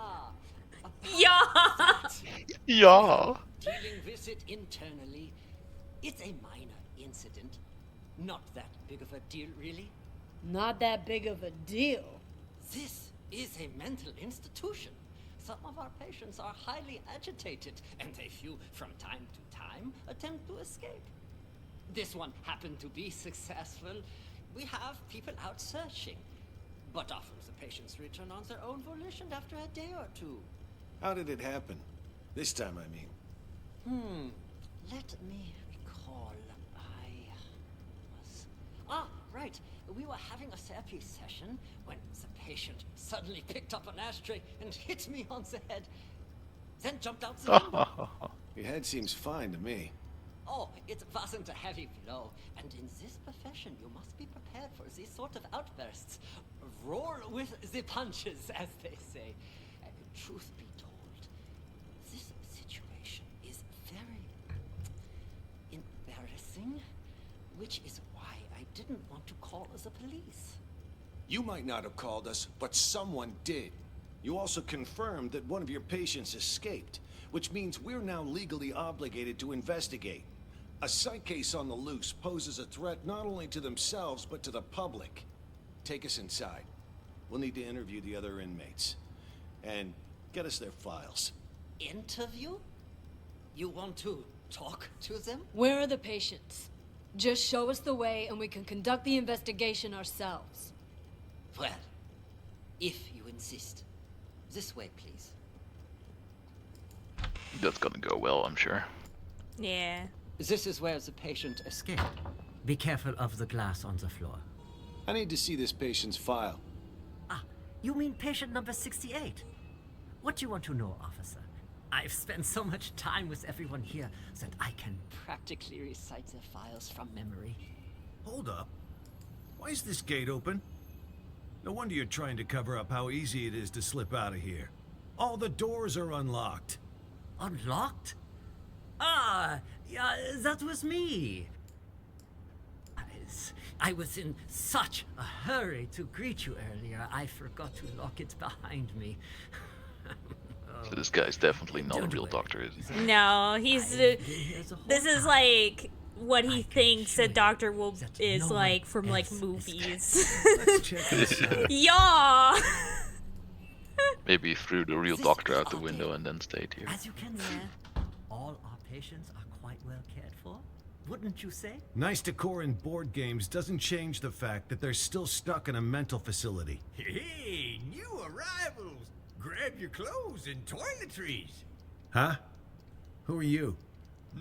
Yeah. Ja. Dealing with it internally. It's a minor incident. Not that big of a deal, really. Not that big of a deal. This is a mental institution. Some of our patients are highly agitated, and a few, from time to time, attempt to escape. This one happened to be successful. We have people out searching, but often the patients return on their own volition after a day or 2. How did it happen? This time, I mean. Let me recall. Right. We were having a therapy session when the patient suddenly picked up an ashtray and hit me on the head. Then jumped out the window. Your head seems fine to me. Oh, it wasn't a heavy blow. And in this profession, you must be prepared for these sort of outbursts. Roll with the punches, as they say. Truth be told, this situation is very embarrassing, which is why I didn't want to call the police. You might not have called us, but someone did. You also confirmed that one of your patients escaped, which means we're now legally obligated to investigate. A psych case on the loose poses a threat not only to themselves, but to the public. Take us inside. We'll need to interview the other inmates. And get us their files. Interview? You want to talk to them? Where are the patients? Just show us the way and we can conduct the investigation ourselves. Well, if you insist. This way, please. That's gonna go well, I'm sure. Yeah. This is where the patient escaped. Be careful of the glass on the floor. I need to see this patient's file. Ah, you mean patient number 68? What do you want to know, officer? I've spent so much time with everyone here that I can practically recite their files from memory. Hold up. Why is this gate open? No wonder you're trying to cover up how easy it is to slip out of here. All the doors are unlocked. Unlocked? Ah, yeah, that was me. I was in such a hurry to greet you earlier, I forgot to lock it behind me. So this guy's definitely not a Don't real worry. doctor, is he? No, he's. This is like what he thinks a doctor is like from like movies. Let's check this out. Yeah. Maybe he threw the real doctor out the window and then stayed here. As you can see, all our patients are quite well cared for, wouldn't you say? Nice decor in board games doesn't change the fact that they're still stuck in a mental facility. Hey, new arrivals! Grab your clothes and toiletries. Huh? Who are you?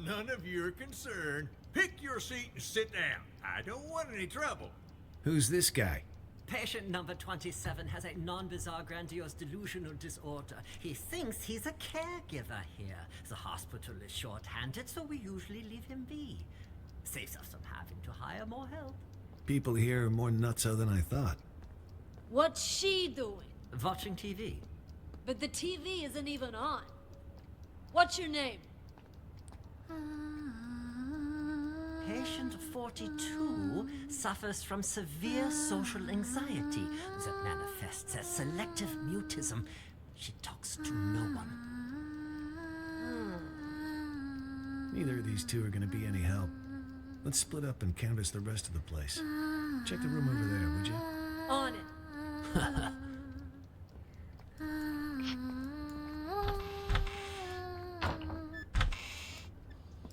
None of your concern. Pick your seat and sit down. I don't want any trouble. Who's this guy? Patient number 27 has a non-bizarre grandiose delusional disorder. He thinks he's a caregiver here. The hospital is short-handed, so we usually leave him be. Saves us from having to hire more help. People here are more nutso than I thought. What's she doing? Watching TV. But the TV isn't even on. What's your name? Patient 42 suffers from severe social anxiety that manifests as selective mutism. She talks to no one. Neither of these two are going to be any help. Let's split up and canvass the rest of the place. Check the room over there, would you? On it.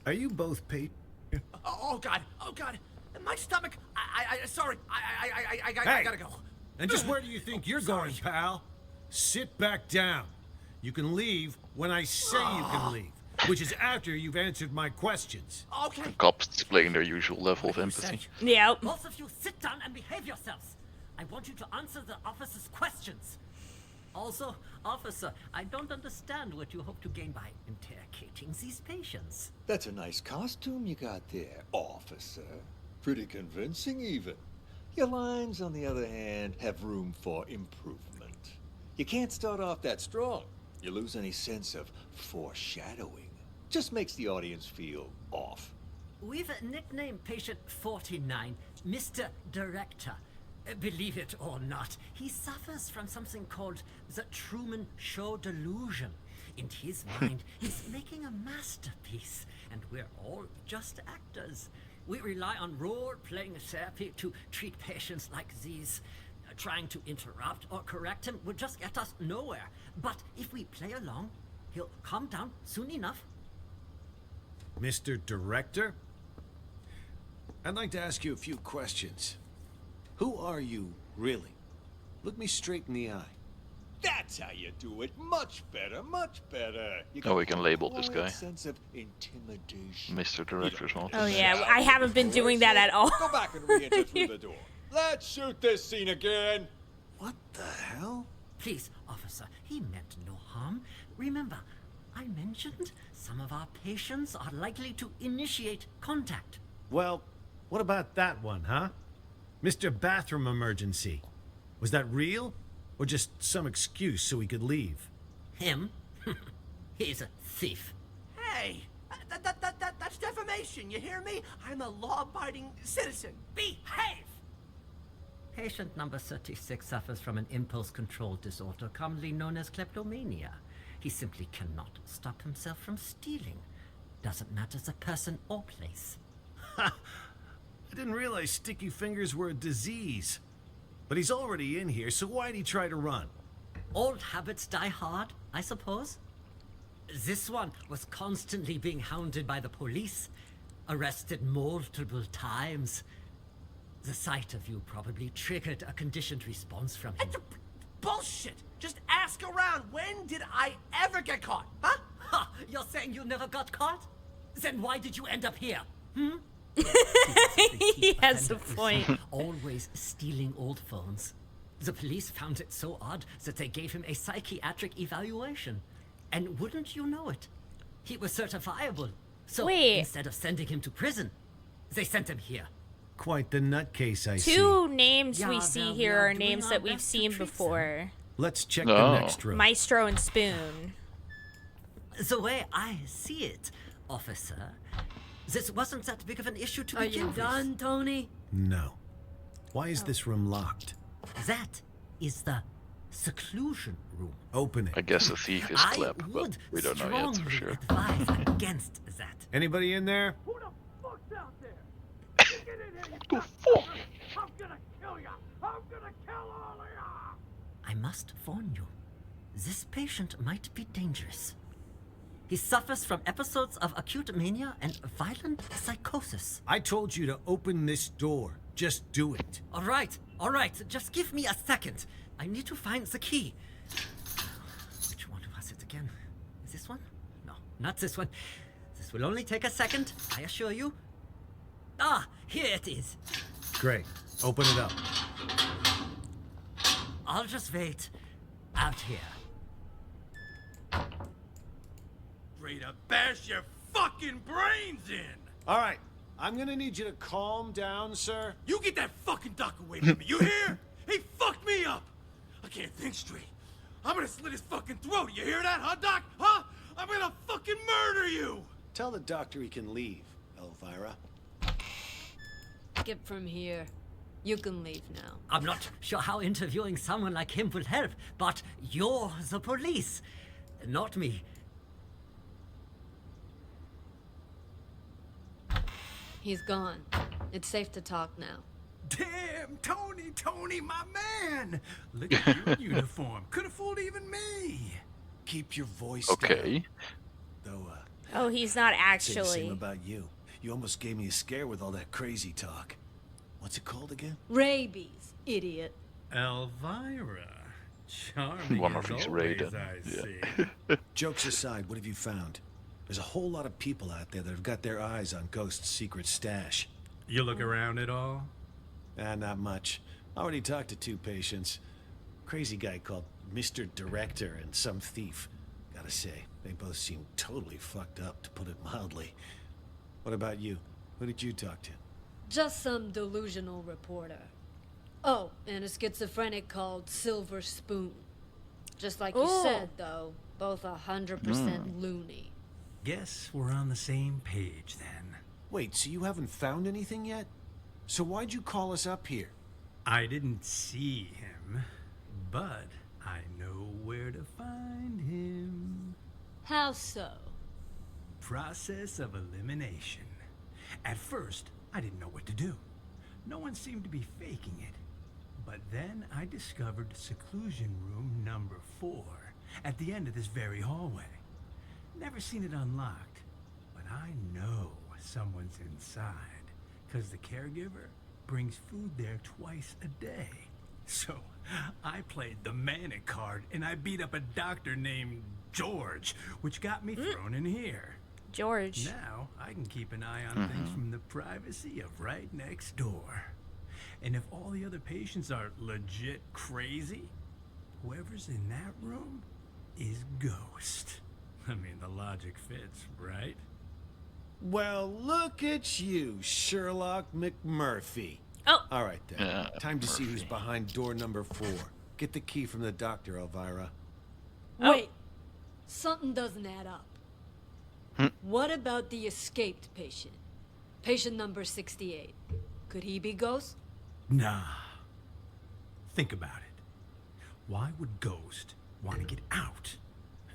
Are you both Oh God! Oh God! My stomach! Sorry. I Hey! gotta go. And just where do you think you're going, pal? Sit back down. You can leave when I say you can leave, which is after you've answered my questions. Okay. Cops displaying their usual level of empathy. Yep. Both of you sit down and behave yourselves. I want you to answer the officer's questions. Also, officer, I don't understand what you hope to gain by interrogating these patients. That's a nice costume you got there, officer. Pretty convincing, even. Your lines, on the other hand, have room for improvement. You can't start off that strong. You lose any sense of foreshadowing. Just makes the audience feel off. We've nicknamed patient 49 Mr. Director. Believe it or not, he suffers from something called the Truman Show delusion. In his mind, he's making a masterpiece, and we're all just actors. We rely on role-playing therapy to treat patients like these. Trying to interrupt or correct him would just get us nowhere. But if we play along, he'll calm down soon enough. Mr. Director? I'd like to ask you a few questions. Who are you, really? Look me straight in the eye. That's how you do it. Much better, much better. You Oh, we got can a label this quiet guy. sense of intimidation. Mr. Director's not. Oh yeah, I haven't been doing that at all. Go back and re-enter through the door. Let's shoot this scene again. What the hell? Please, officer, he meant no harm. Remember, I mentioned some of our patients are likely to initiate contact. Well, what about that one, huh? Mr. Bathroom Emergency. Was that real? Or just some excuse so he could leave? Him? He's a thief. Hey, that's defamation. You hear me? I'm a law-abiding citizen. Behave! Patient number 36 suffers from an impulse control disorder commonly known as kleptomania. He simply cannot stop himself from stealing. Doesn't matter the person or place. I didn't realize sticky fingers were a disease. But he's already in here, so why'd he try to run? Old habits die hard, I suppose. This one was constantly being hounded by the police, arrested multiple times. The sight of you probably triggered a conditioned response from him. Bullshit! Just ask around. When did I ever get caught? Huh? Ha! You're saying you never got caught? Then why did you end up here? He has a point. Always stealing old phones. The police found it so odd that they gave him a psychiatric evaluation. And wouldn't you know it? He was certifiable. So Wait. instead of sending him to prison, they sent him here. Quite the nutcase, I see. Two names Yeah, we see well, here we are are doing names our that we've best to seen treat them. before. Let's check Oh. the next room. Maestro and Spoon. The way I see it, officer, this wasn't that big of an issue to Are begin you with. done, Tony? No. Why is this room locked? That is the seclusion room. Open it. I guess the thief is I Clep, but would we don't know yet for strongly sure. advise against that. Anybody in there? Who the fuck's out there? You get in here, you fucker! I'm gonna kill ya! I'm gonna kill all of ya! I must warn you, this patient might be dangerous. He suffers from episodes of acute mania and violent psychosis. I told you to open this door. Just do it. All right, just give me a second. I need to find the key. Which one was it again? Is this one? No, not this one. This will only take a second, I assure you. Ah, here it is. Great. Open it up. I'll just wait out here. Ready to bash your fucking brains in! All right. I'm gonna need you to calm down, sir. You get that fucking doc away from me, you hear? He fucked me up! I can't think straight. I'm gonna slit his fucking throat, you hear that, huh, Doc? Huh? I'm gonna fucking murder you! Tell the doctor he can leave, Elvira. Get from here. You can leave now. I'm not sure how interviewing someone like him will help, but you're the police, not me. He's gone. It's safe to talk now. Damn, Tony, my man! Look at you in uniform. Could have fooled even me. Keep your voice Okay. down. Though, Oh, he's not say the actually. same about you. You almost gave me a scare with all that crazy talk. What's it called again? Rabies, idiot. Elvira. Charming One of as these always, raided. I Yeah. see. Jokes aside, what have you found? There's a whole lot of people out there that have got their eyes on Ghost's secret stash. You look around at all? Not much. Already talked to 2 patients. Crazy guy called Mr. Director and some thief. Gotta say, they both seem totally fucked up, to put it mildly. What about you? Who did you talk to? Just some delusional reporter. Oh, and a schizophrenic called Silver Spoon. Just like you Ooh. said, though, both 100% loony. Guess we're on the same page then. Wait, so you haven't found anything yet? So why'd you call us up here? I didn't see him, but I know where to find him. How so? Process of elimination. At first, I didn't know what to do. No one seemed to be faking it. But then I discovered seclusion room number 4 at the end of this very hallway. Never seen it unlocked, but I know someone's inside, because the caregiver brings food there twice a day. So I played the manic card and I beat up a doctor named George, which got me thrown in here. George. Now I can keep an eye on things from the privacy of right next door. And if all the other patients are legit crazy, whoever's in that room is Ghost. I mean, the logic fits, right? Well, look at you, Sherlock McMurphy. Oh. All right, then. Yeah, Time to see who's Murphy. behind door number 4. Get the key from the doctor, Elvira. Wait, something doesn't add up. What about the escaped patient? Patient number 68. Could he be Ghost? Nah. Think about it. Why would Ghost want to get out?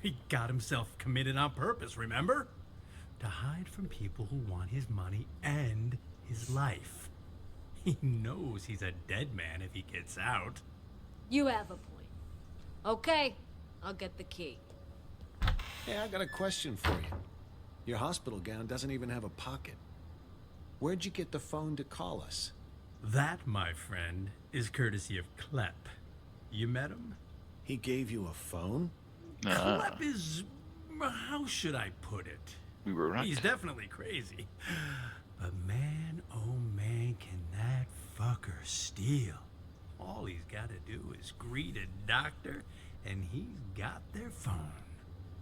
He got himself committed on purpose, remember? To hide from people who want his money and his life. He knows he's a dead man if he gets out. You have a point. Okay, I'll get the key. Hey, I got a question for you. Your hospital gown doesn't even have a pocket. Where'd you get the phone to call us? That, my friend, is courtesy of Clep. You met him? He gave you a phone? Ah. Clep is... how should I put it? We were right. He's definitely crazy. But man, oh man, can that fucker steal. All he's got to do is greet a doctor, and he's got their phone.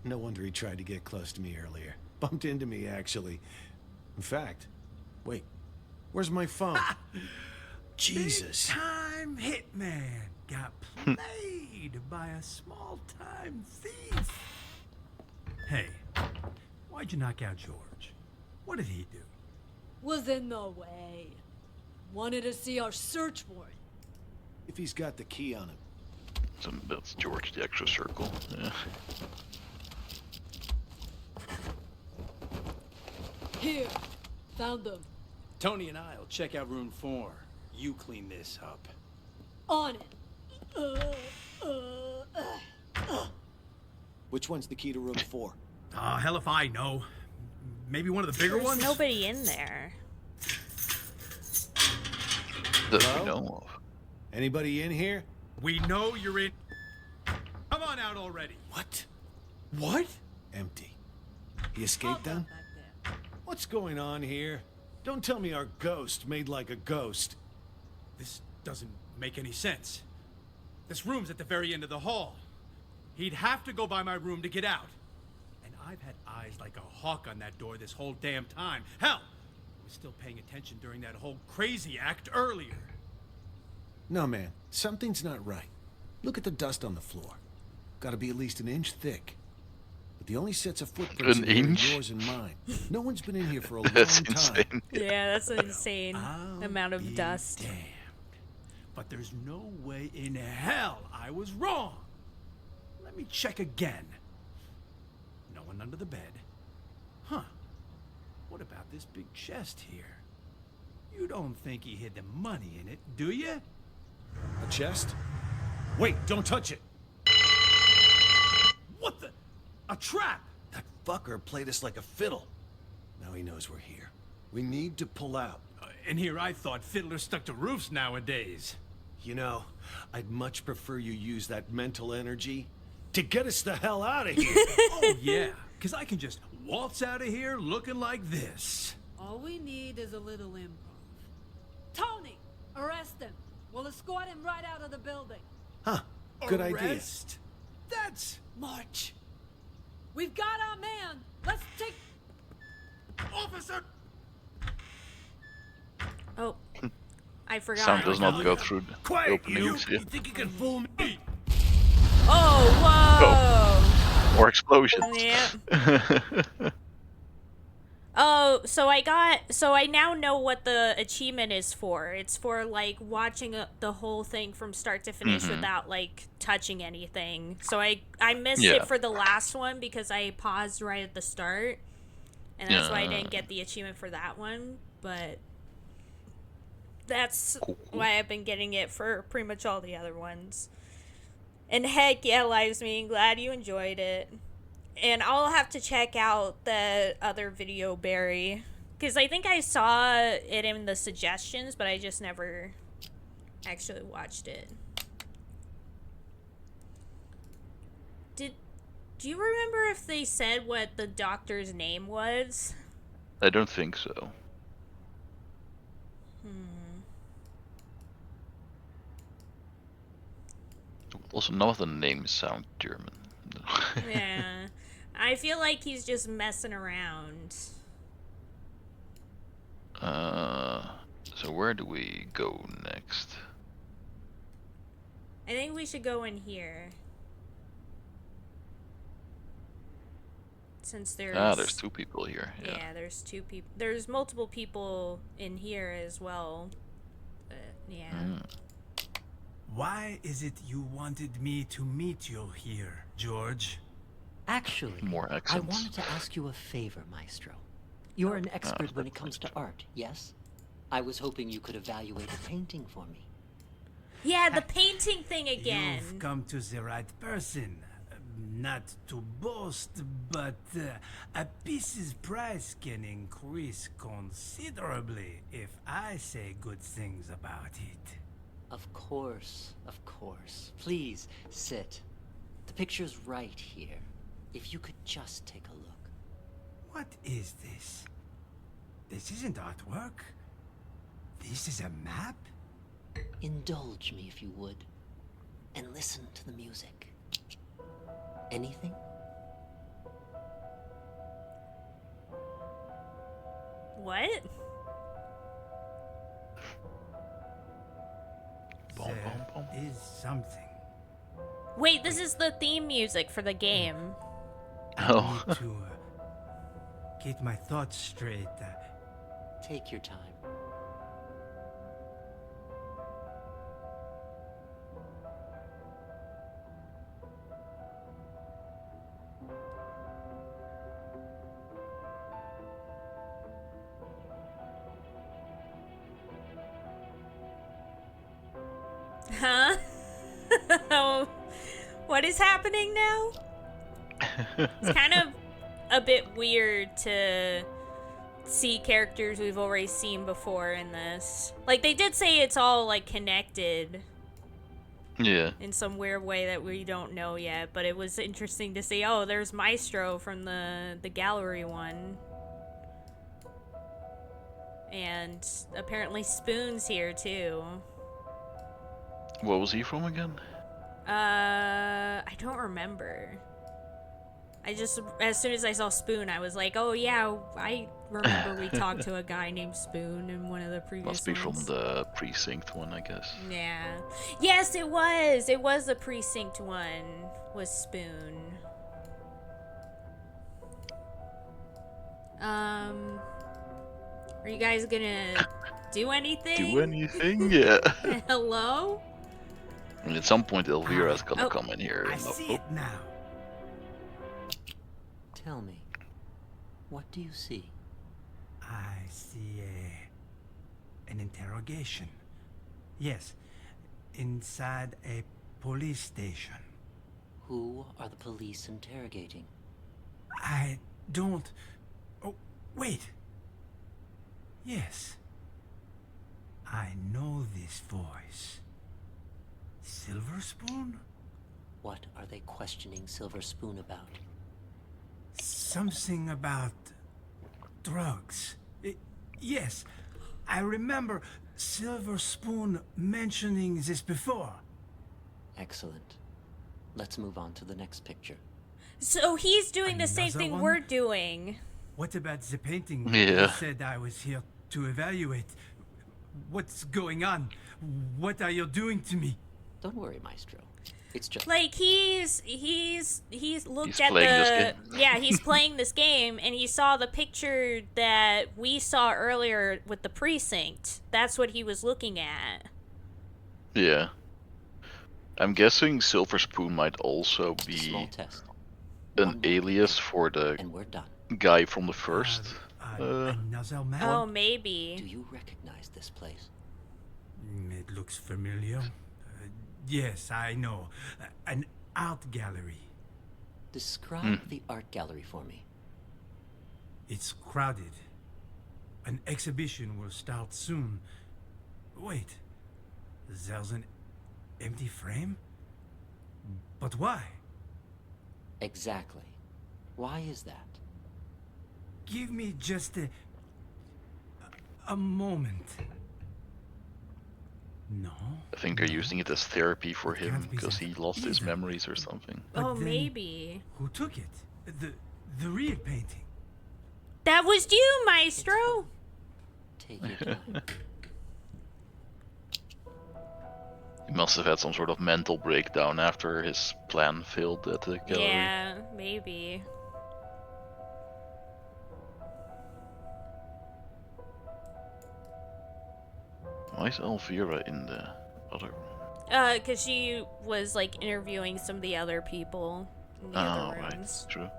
No wonder he tried to get close to me earlier. Bumped into me, actually. In fact, wait, where's my phone? Jesus. Big time hitman got played by a small-time thief. Hey, why'd you knock out George? What did he do? Was in the way. Wanted to see our search warrant. If he's got the key on him. So that's George the extra circle. Yeah. Here. Found them. Tony and I'll check out room 4. You clean this up. On it. Which one's the key to room 4? Hell if I know. Maybe one of the bigger There's ones? nobody in there. That we know of. Anybody in here? We know you're in. Come on out already. What? What? Empty. He escaped then? What's going on here? Don't tell me our ghost made like a ghost. This doesn't make any sense. This room's at the very end of the hall. He'd have to go by my room to get out. And I've had eyes like a hawk on that door this whole damn time. Hell, I was still paying attention during that whole crazy act earlier. No, man. Something's not right. Look at the dust on the floor. Gotta be at least an inch thick. But the only sets of footprints An in here are inch? yours and mine. No one's been in here for a That's long time. insane. Yeah, that's an insane I'll amount of be dust. Damned. But there's no way in hell I was wrong. Let me check again. No one under the bed. Huh. What about this big chest here? You don't think he hid the money in it, do you? A chest? Wait, don't touch it! What the? A trap! That fucker played us like a fiddle. Now he knows we're here. We need to pull out. And here I thought fiddlers stuck to roofs nowadays. You know, I'd much prefer you use that mental energy to get us the hell out of here. Oh yeah, because I can just waltz out of here looking like this. All we need is a little improv. Tony! Arrest him! We'll escort him right out of the building. Huh, good idea. Arrest? That's... March! We've got our man! Let's take... Officer! Oh, I forgot. Sound does not go through the Quiet, openings. you think you can fool me? Oh, whoa! More explosions. Yeah. Oh, so I now know what the achievement is for. It's for, like, watching the whole thing from start to finish without, like, touching anything. So I missed it for the last one because I paused right at the start. And that's why I didn't get the achievement for that one. But that's why I've been getting it for pretty much all the other ones. And heck yeah, Livesme, glad you enjoyed it. And I'll have to check out the other video, Barry. Because I think I saw it in the suggestions, but I just never actually watched it. Do you remember if they said what the doctor's name was? I don't think so. Also, none of the names sound German. Yeah. I feel like he's just messing around. So where do we go next? I think we should go in here. Since there's two people here. Yeah, there's two people. There's multiple people in here as well. Yeah. Why is it you wanted me to meet you here, George? Actually, More I accents. wanted to ask you a favor, Maestro. You're an expert when it comes to art, yes? I was hoping you could evaluate a painting for me. Yeah, the painting thing again. You've come to the right person. Not to boast, but a piece's price can increase considerably if I say good things about it. Of course, of course. Please, sit. The picture's right here. If you could just take a look. What is this? This isn't artwork. This is a map? Indulge me if you would, and listen to the music. Anything? What? There is something. Wait, this is the theme music for the game. I need to get my thoughts straight. Take your time. Huh? What is happening now? It's kind of a bit weird to see characters we've already seen before in this. Like, they did say it's all, like, connected. Yeah. In some weird way that we don't know yet, but it was interesting to see, oh, there's Maestro from the gallery one. And apparently Spoon's here, too. What was he from again? I don't remember. I just, as soon as I saw Spoon, I was like, oh yeah, I remember we talked to a guy named Spoon in one of the previous Must be ones. from the precinct one, I guess. Yeah. Yes, it was. It was the precinct one, was Spoon. Are you guys gonna do anything? Do anything? Yeah. Hello? And at some point Elvira's gonna come in here. I And see it now. Tell me, what do you see? I see an interrogation. Yes, inside a police station. Who are the police interrogating? I don't... Oh, wait. Yes. I know this voice. Silver Spoon? What are they questioning Silver Spoon about? Something about drugs. Yes, I remember Silver Spoon mentioning this before. Excellent. Let's move on to the next picture. So he's doing the same Another thing one? we're doing. What about the painting? Yeah. You said I was here to evaluate. What's going on? What are you doing to me? Don't worry, Maestro. It's just Like he's looked He's at playing this the yeah, he's playing this game and he saw the picture that we saw earlier with the precinct. That's what he was looking at. Yeah. I'm guessing Silver Spoon might also a be small test. an One more alias picture, for the and we're done. guy from the first. Another man? Oh, maybe. Do you recognize this place? It looks familiar. Yes, I know. An art gallery. Describe the art gallery for me. It's crowded. An exhibition will start soon. Wait, there's an empty frame? But why? Exactly. Why is that? Give me just a moment. No. I think they're using it as therapy for It him can't be because that he lost his either. memories or something. But Oh, then maybe. Who took it? The real painting. That was you, Maestro. Take your time. He must have had some sort of mental breakdown after his plan failed at the gallery. Yeah, maybe. Why is Elvira in the other room? Cause she was like interviewing some of the other people in the Oh, other right, rooms. true.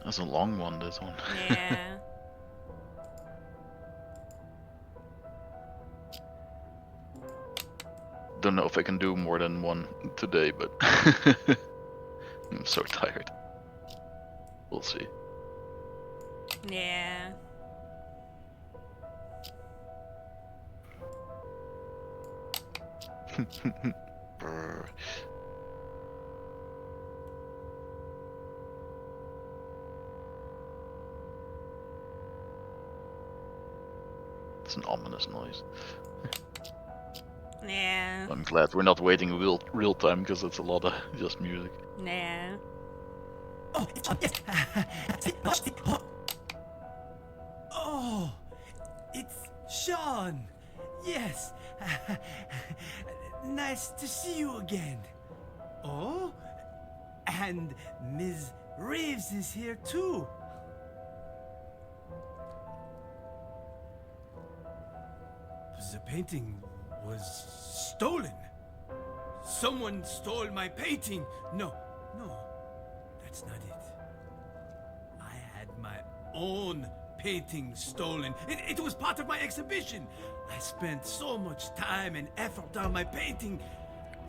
That's a long one, this one. Yeah. Don't know if I can do more than one today, but I'm so tired. We'll see. Yeah. Brr. That's an ominous noise. Nah. I'm glad we're not waiting real time because it's a lot of just music. Nah. Oh, yes. Oh, it's Sean. Yes. Nice to see you again. Oh, and Ms. Reeves is here too. The painting was stolen. Someone stole my painting. No, that's not it. I had my own painting stolen. It was part of my exhibition. I spent so much time and effort on my painting.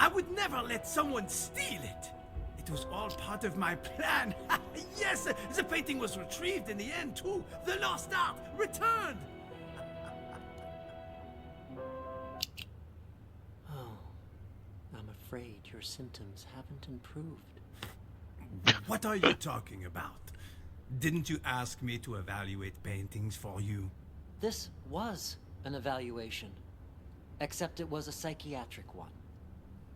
I would never let someone steal it. It was all part of my plan. Yes, the painting was retrieved in the end too. The lost art returned. Oh, I'm afraid your symptoms haven't improved. What are you talking about? Didn't you ask me to evaluate paintings for you? This was an evaluation, except it was a psychiatric one.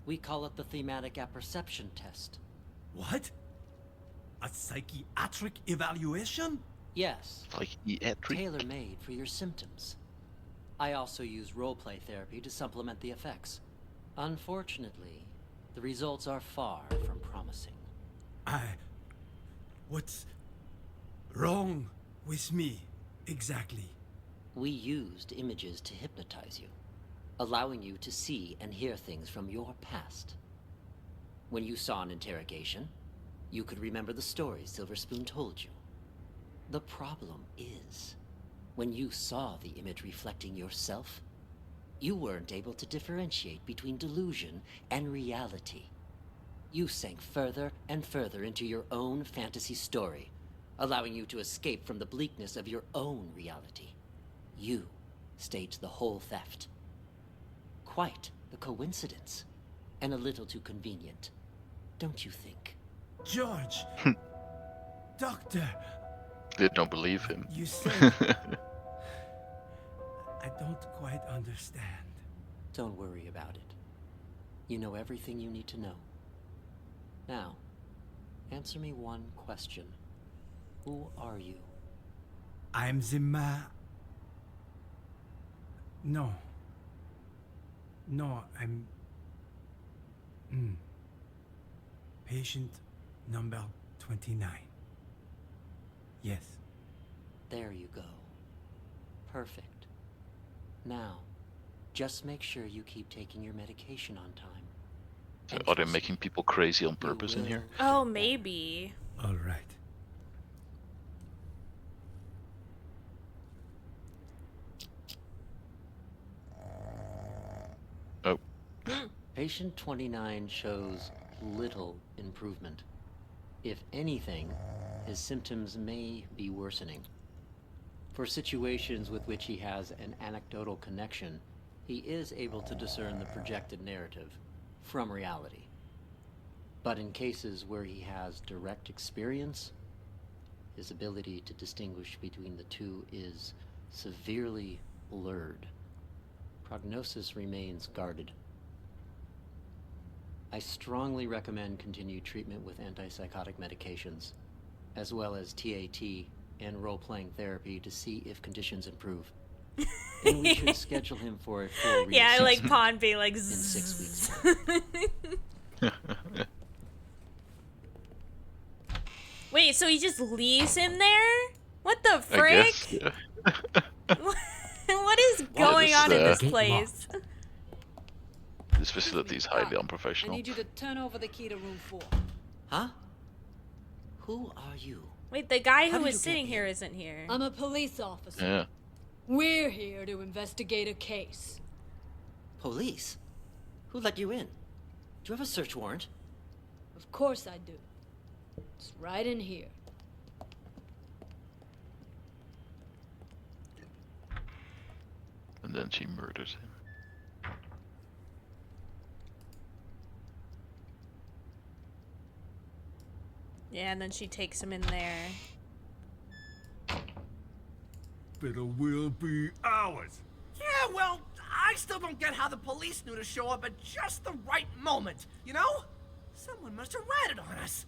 We call it the thematic apperception test. What? A psychiatric evaluation? Yes. Psychiatric? Tailor-made for your symptoms. I also use roleplay therapy to supplement the effects. Unfortunately, the results are far from promising. What's wrong with me, exactly? We used images to hypnotize you, allowing you to see and hear things from your past. When you saw an interrogation, you could remember the stories Silver Spoon told you. The problem is, when you saw the image reflecting yourself, you weren't able to differentiate between delusion and reality. You sank further and further into your own fantasy story, allowing you to escape from the bleakness of your own reality. You staged the whole theft. Quite the coincidence, and a little too convenient, don't you think? George! Doctor! Did not believe him. You said... I don't quite understand. Don't worry about it. You know everything you need to know. Now, answer me one question. Who are you? I'm the No. No, I'm... Patient number 29. Yes. There you go. Perfect. Now, just make sure you keep taking your medication on time. So are they making people crazy on purpose in here? Oh, maybe. All right. Oh. Patient 29 shows little improvement. If anything, his symptoms may be worsening. For situations with which he has an anecdotal connection, he is able to discern the projected narrative from reality. But in cases where he has direct experience, his ability to distinguish between the two is severely blurred. Prognosis remains guarded. I strongly recommend continued treatment with antipsychotic medications, as well as TAT and role-playing therapy to see if conditions improve. And we should schedule him for a full Yeah, I like Pond being like in 6 weeks. Wait, so he just leaves him there? What the frick? I guess, yeah. What is going on in this Gate place? This facility is highly I unprofessional. need you to turn over the key to room 4. Huh? Who are you? Wait, the guy How who did was you get sitting here? here isn't here. I'm a police officer. Yeah. We're here to investigate a case. Police? Who let you in? Do you have a search warrant? Of course I do. It's right in here. And then she murders him. Yeah, and then she takes him in there. But it will be ours. well, I still don't get how the police knew to show up at just the right moment, you know? Someone must have ratted on us.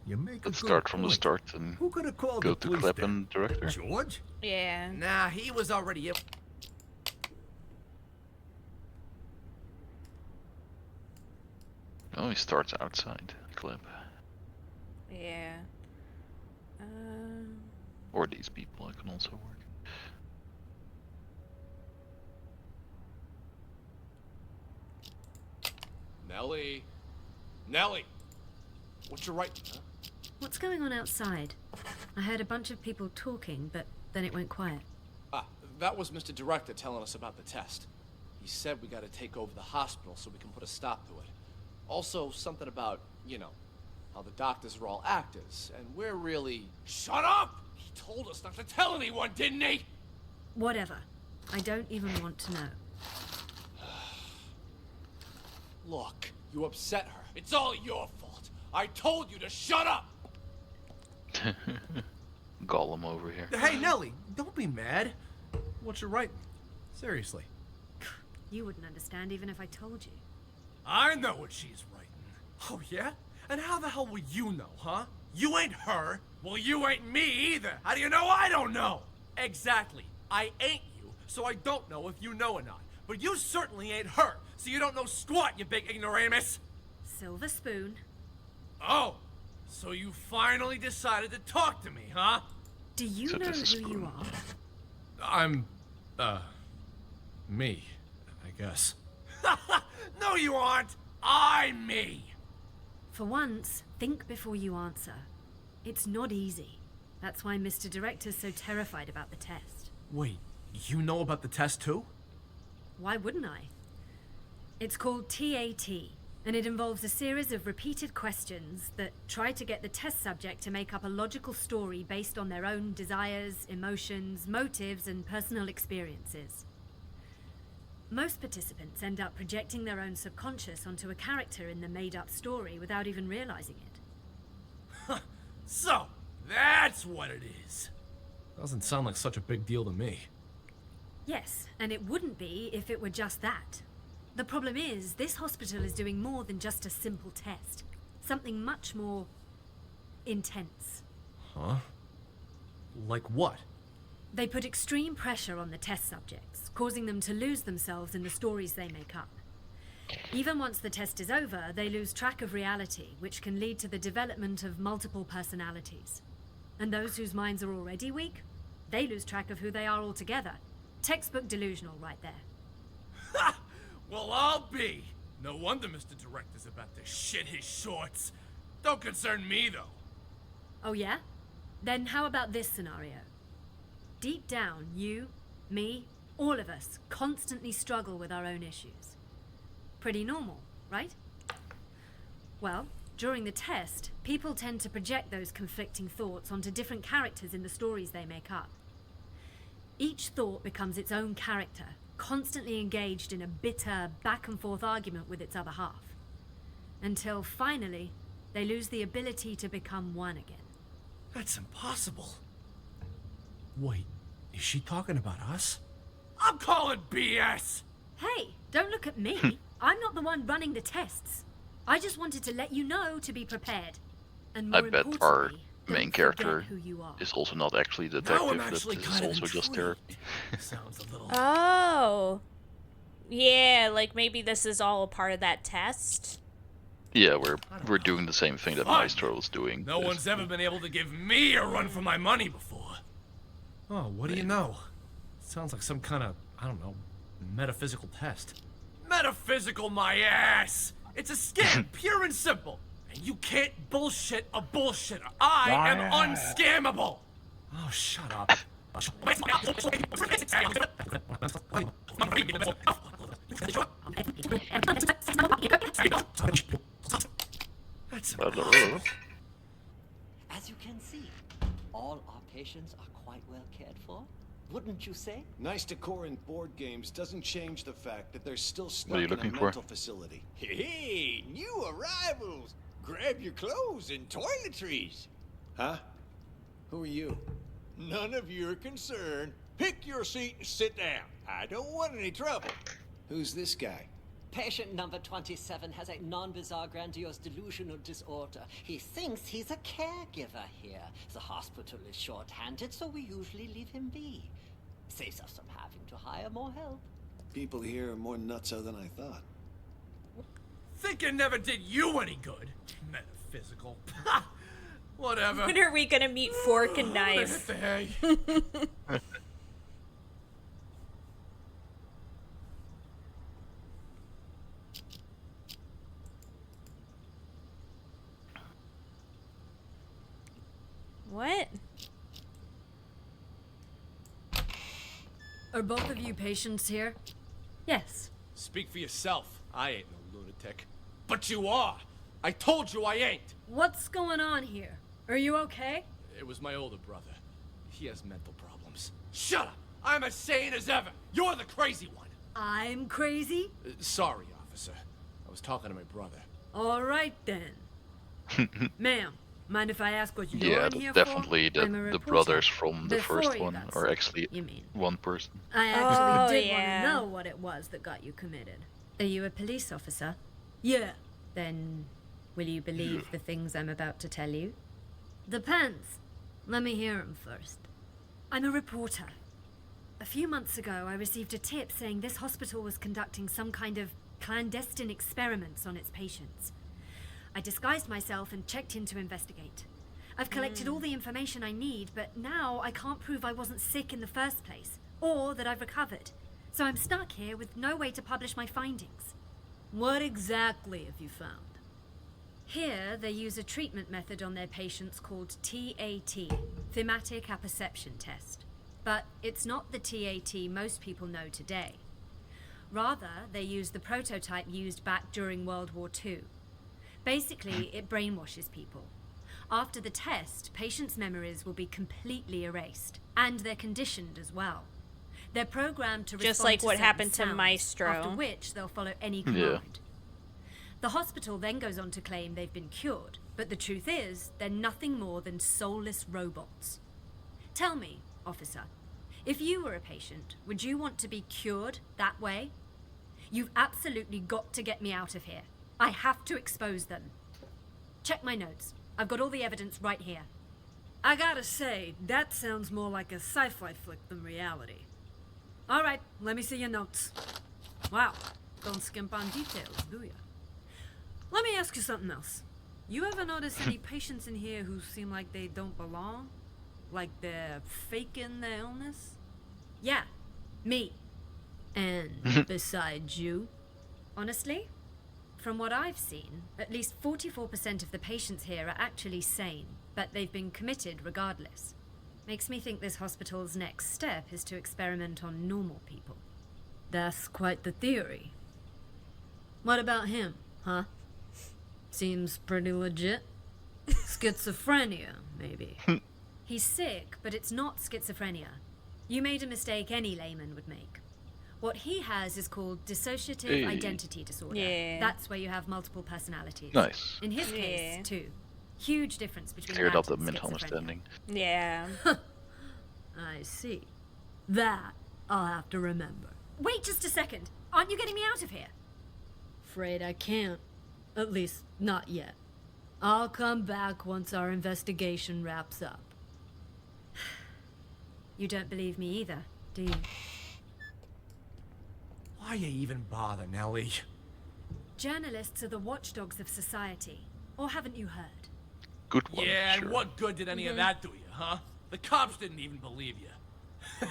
You make Let's a good start from the point. start and Who could have called go the to police Klep then? and director. George? Yeah. Nah, he was already ill. Oh, he starts outside Klep. Yeah. Or these people, I can also work. Nellie! Nellie! What you writing, huh? What's going on outside? I heard a bunch of people talking, but then it went quiet. Ah, that was Mr. Director telling us about the test. He said we gotta take over the hospital so we can put a stop to it. Also, something about, you know, how the doctors are all actors, and we're really... Shut up! He told us not to tell anyone, didn't he? Whatever. I don't even want to know. Look, you upset her. It's all your fault. I told you to shut up! Gollum over here. Hey, Nellie, don't be mad. What you writing? Seriously. You wouldn't understand even if I told you. I know what she's writing. Oh, yeah? And how the hell will you know, huh? You ain't her. Well, you ain't me either. How do you know I don't know? Exactly. I ain't you, so I don't know if you know or not. But you certainly ain't her, so you don't know squat, you big ignoramus. Silver spoon. Oh, so you finally decided to talk to me, huh? Do you So know this is who you spoon. are? I'm, me, I guess. No, you aren't. I'm me. For once, think before you answer. It's not easy. That's why Mr. Director's so terrified about the test. Wait, you know about the test too? Why wouldn't I? It's called TAT, and it involves a series of repeated questions that try to get the test subject to make up a logical story based on their own desires, emotions, motives, and personal experiences. Most participants end up projecting their own subconscious onto a character in the made-up story without even realizing it. So, that's what it is. Doesn't sound like such a big deal to me. Yes, and it wouldn't be if it were just that. The problem is, this hospital is doing more than just a simple test. Something much more intense. Huh? Like what? They put extreme pressure on the test subjects, causing them to lose themselves in the stories they make up. Even once the test is over, they lose track of reality, which can lead to the development of multiple personalities. And those whose minds are already weak, they lose track of who they are altogether. Textbook delusional right there. Ha! Well, I'll be. No wonder Mr. Director's about to shit his shorts. Don't concern me, though. Oh yeah? Then how about this scenario? Deep down, you, me, all of us constantly struggle with our own issues. Pretty normal, right? Well, during the test, people tend to project those conflicting thoughts onto different characters in the stories they make up. Each thought becomes its own character, constantly engaged in a bitter, back-and-forth argument with its other half. Until, finally, they lose the ability to become one again. That's impossible. Wait, is she talking about us? I'm calling BS! Hey, don't look at me. I'm not the one running the tests. I just wanted to let you know to be prepared. And more I bet our importantly, main don't character forget who you are. is also not actually the Now I'm detective, that actually this is kind of also just intrigued. therapy. Sounds a little... Oh. Yeah, like maybe this is all a part of that test. Yeah, we're doing the same thing that Fine. Maestro is doing. No one's ever been able to give me a run for my money before. Oh, what do you know? Sounds like some kind of, I don't know, metaphysical test. Metaphysical my ass! It's a scam, pure and simple. And you can't bullshit a bullshitter. I am unscammable! Oh, shut up. That's As you can see, all our patients are quite well cared for. Wouldn't you say? Nice decor in board games doesn't change the fact that they're still stuck What are you in a looking for? mental facility. Hey, new arrivals! Grab your clothes and toiletries. Huh? Who are you? None of your concern. Pick your seat and sit down. I don't want any trouble. Who's this guy? Patient number 27 has a non-bizarre grandiose delusional disorder. He thinks he's a caregiver here. The hospital is short-handed, so we usually leave him be. Saves us from having to hire more help. People here are more nutso than I thought. Thinking never did you any good. Metaphysical. Whatever. When are we gonna meet Fork and Knife? Hit the hay. What? Are both of you patients here? Yes. Speak for yourself. I ain't no lunatic. But you are. I told you I ain't. What's going on here? Are you okay? It was my older brother. He has mental problems. Shut up! I'm as sane as ever. You're the crazy one. I'm crazy? Sorry, officer. I was talking to my brother. All right then. Ma'am, mind if I ask what you're Yeah, in here definitely for? I'm a the reporter. brothers from the Before first you one got are sick, actually you mean. one person. I actually did yeah. want to know what it was that got you committed. Are you a police officer? Yeah. Then, will you believe the things I'm about to tell you? Depends. Let me hear them first. I'm a reporter. A few months ago, I received a tip saying this hospital was conducting some kind of clandestine experiments on its patients. I disguised myself and checked in to investigate. I've collected all the information I need, but now I can't prove I wasn't sick in the first place, or that I've recovered. So I'm stuck here with no way to publish my findings. What exactly have you found? Here, they use a treatment method on their patients called TAT, Thematic Apperception Test. But it's not the TAT most people know today. Rather, they use the prototype used back during World War II. Basically, it brainwashes people. After the test, patients' memories will be completely erased, and they're conditioned as well. They're programmed to respond Just like to what certain happened to sounds, Maestro. after which they'll follow any command. The hospital then goes on to claim they've been cured, but the truth is, they're nothing more than soulless robots. Tell me, officer, if you were a patient, would you want to be cured that way? You've absolutely got to get me out of here. I have to expose them. Check my notes. I've got all the evidence right here. I gotta say, that sounds more like a sci-fi flick than reality. All right, let me see your notes. Wow, don't skimp on details, do you? Let me ask you something else. You ever notice any patients in here who seem like they don't belong? Like they're faking their illness? Yeah, me. And besides you? Honestly, from what I've seen, at least 44% of the patients here are actually sane, but they've been committed regardless. Makes me think this hospital's next step is to experiment on normal people. That's quite the theory. What about him, huh? Seems pretty legit. Schizophrenia, maybe. He's sick, but it's not schizophrenia. You made a mistake any layman would make. What he has is called dissociative identity disorder. Yeah. That's where you have multiple personalities. Nice. In his case, too. Huge difference between Cleared that up the and mental schizophrenia. understanding. Yeah. I see. That I'll have to remember. Wait just a second. Aren't you getting me out of here? Afraid I can't. At least, not yet. I'll come back once our investigation wraps up. You don't believe me either, do you? Why you even bother, Nellie? Journalists are the watchdogs of society. Or haven't you heard? Good one. Yeah, sure. and what good did any of that do you, huh? The cops didn't even believe you.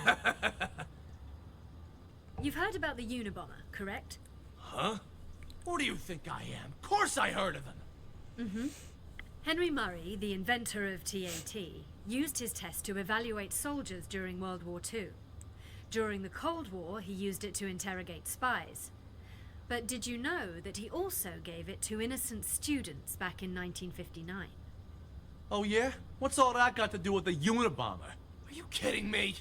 You've heard about the Unabomber, correct? Huh? Who do you think I am? Of course I heard of him. Mm-hmm. Henry Murray, the inventor of TAT, used his test to evaluate soldiers during World War II. During the Cold War, he used it to interrogate spies. But did you know that he also gave it to innocent students back in 1959? Oh yeah? What's all that got to do with the Unabomber? Are you kidding me?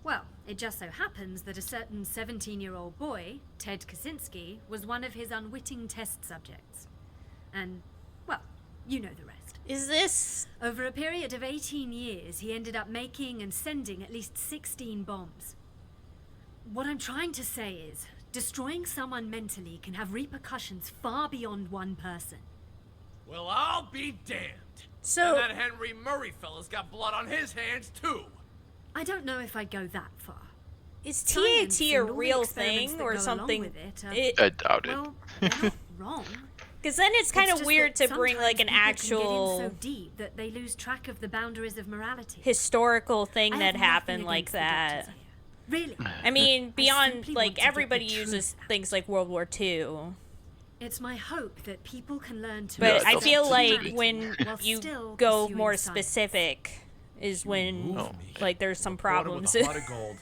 Well, it just so happens that a certain 17-year-old boy, Ted Kaczynski, was one of his unwitting test subjects. And, well, You know the rest. Is this... Over a period of 18 years, he ended up making and sending at least 16 bombs. What I'm trying to say is, destroying someone mentally can have repercussions far beyond one person. Well, I'll be damned. So... And that Henry Murray fella's got blood on his hands, too. I don't know if I'd go that far. Is Science TAT a and all the real experiments thing that or go along something? with it, I doubt it. well, they're not wrong. Because then it's kind of just weird that to bring like an sometimes people can get in actual so deep that they lose track of the boundaries of morality. historical thing I that have happened nothing like against the that. doctors here. Really. I mean, beyond simply want like to get everybody the uses truth things like World War II. It's my hope that people can learn to But I accept feel like humanity when while you still go pursuing more science. specific is when like there's some problems. With a pot of gold.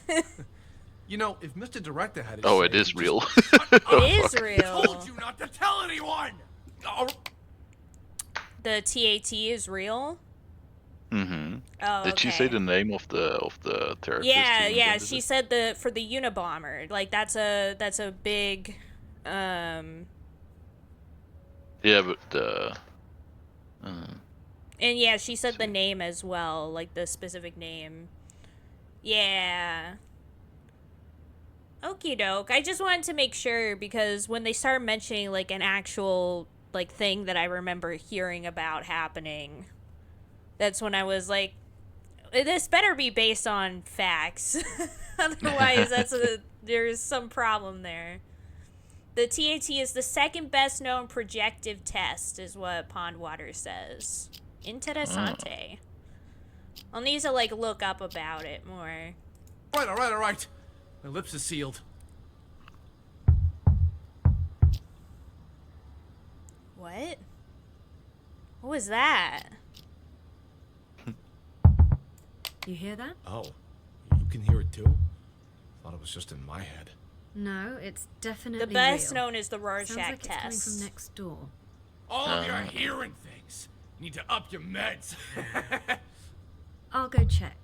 You know, if Mr. Director had his Oh, say, it is he'd real. It is I real. told you not to tell anyone. Oh, The TAT is real. Mm-hmm. Oh, Did she say okay. the name of the terrorist? Yeah, who yeah. invented She it? said for the Unabomber. Like that's a big. Yeah, but And yeah, she said the name as well, like the specific name. Yeah. Okie doke. I just wanted to make sure because when they started mentioning like an actual like thing that I remember hearing about happening, that's when I was like, this better be based on facts. Otherwise, there's some problem there. The TAT is the second best known projective test, is what Pondwater says. Interessante. I'll need to like look up about it more. right, all right, all right. My lips are sealed. What? What was that? You hear that? Oh, you can hear it too? Thought it was just in my head. No, it's definitely The best real. known is the Rorschach Sounds like it's coming test. from next door. All of you are hearing things. You need to up your meds. I'll go check.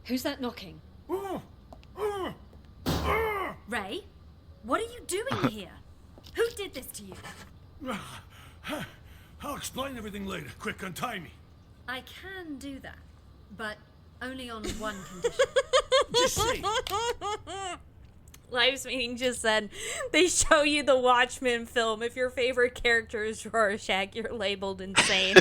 Who's that knocking? Ray? What are you doing here? Who did this to you? I'll explain everything later. Quick, untie me. I can do that, but only on one condition. Just say. Lives Meeting just said they show you the Watchmen film. If your favorite character is Rorschach, you're labeled insane.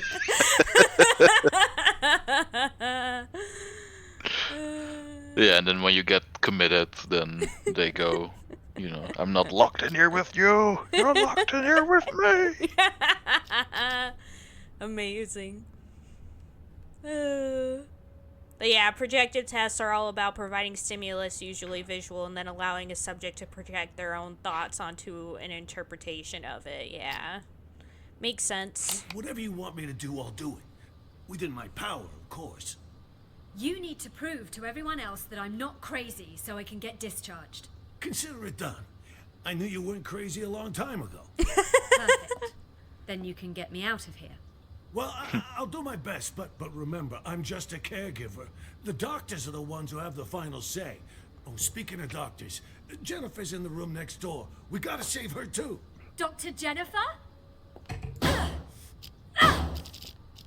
yeah, and then when you get committed, then they go, you know, I'm not locked in here with you. You're locked in here with me. Amazing. But yeah, projective tests are all about providing stimulus, usually visual, and then allowing a subject to project their own thoughts onto an interpretation of it. Yeah. Makes sense. Whatever you want me to do, I'll do it. Within my power, of course. You need to prove to everyone else that I'm not crazy so I can get discharged. Consider it done. I knew you weren't crazy a long time ago. Perfect. Then you can get me out of here. Well, I'll do my best, but remember, I'm just a caregiver. The doctors are the ones who have the final say. Oh, speaking of doctors, Jennifer's in the room next door. We gotta save her too. Dr. Jennifer?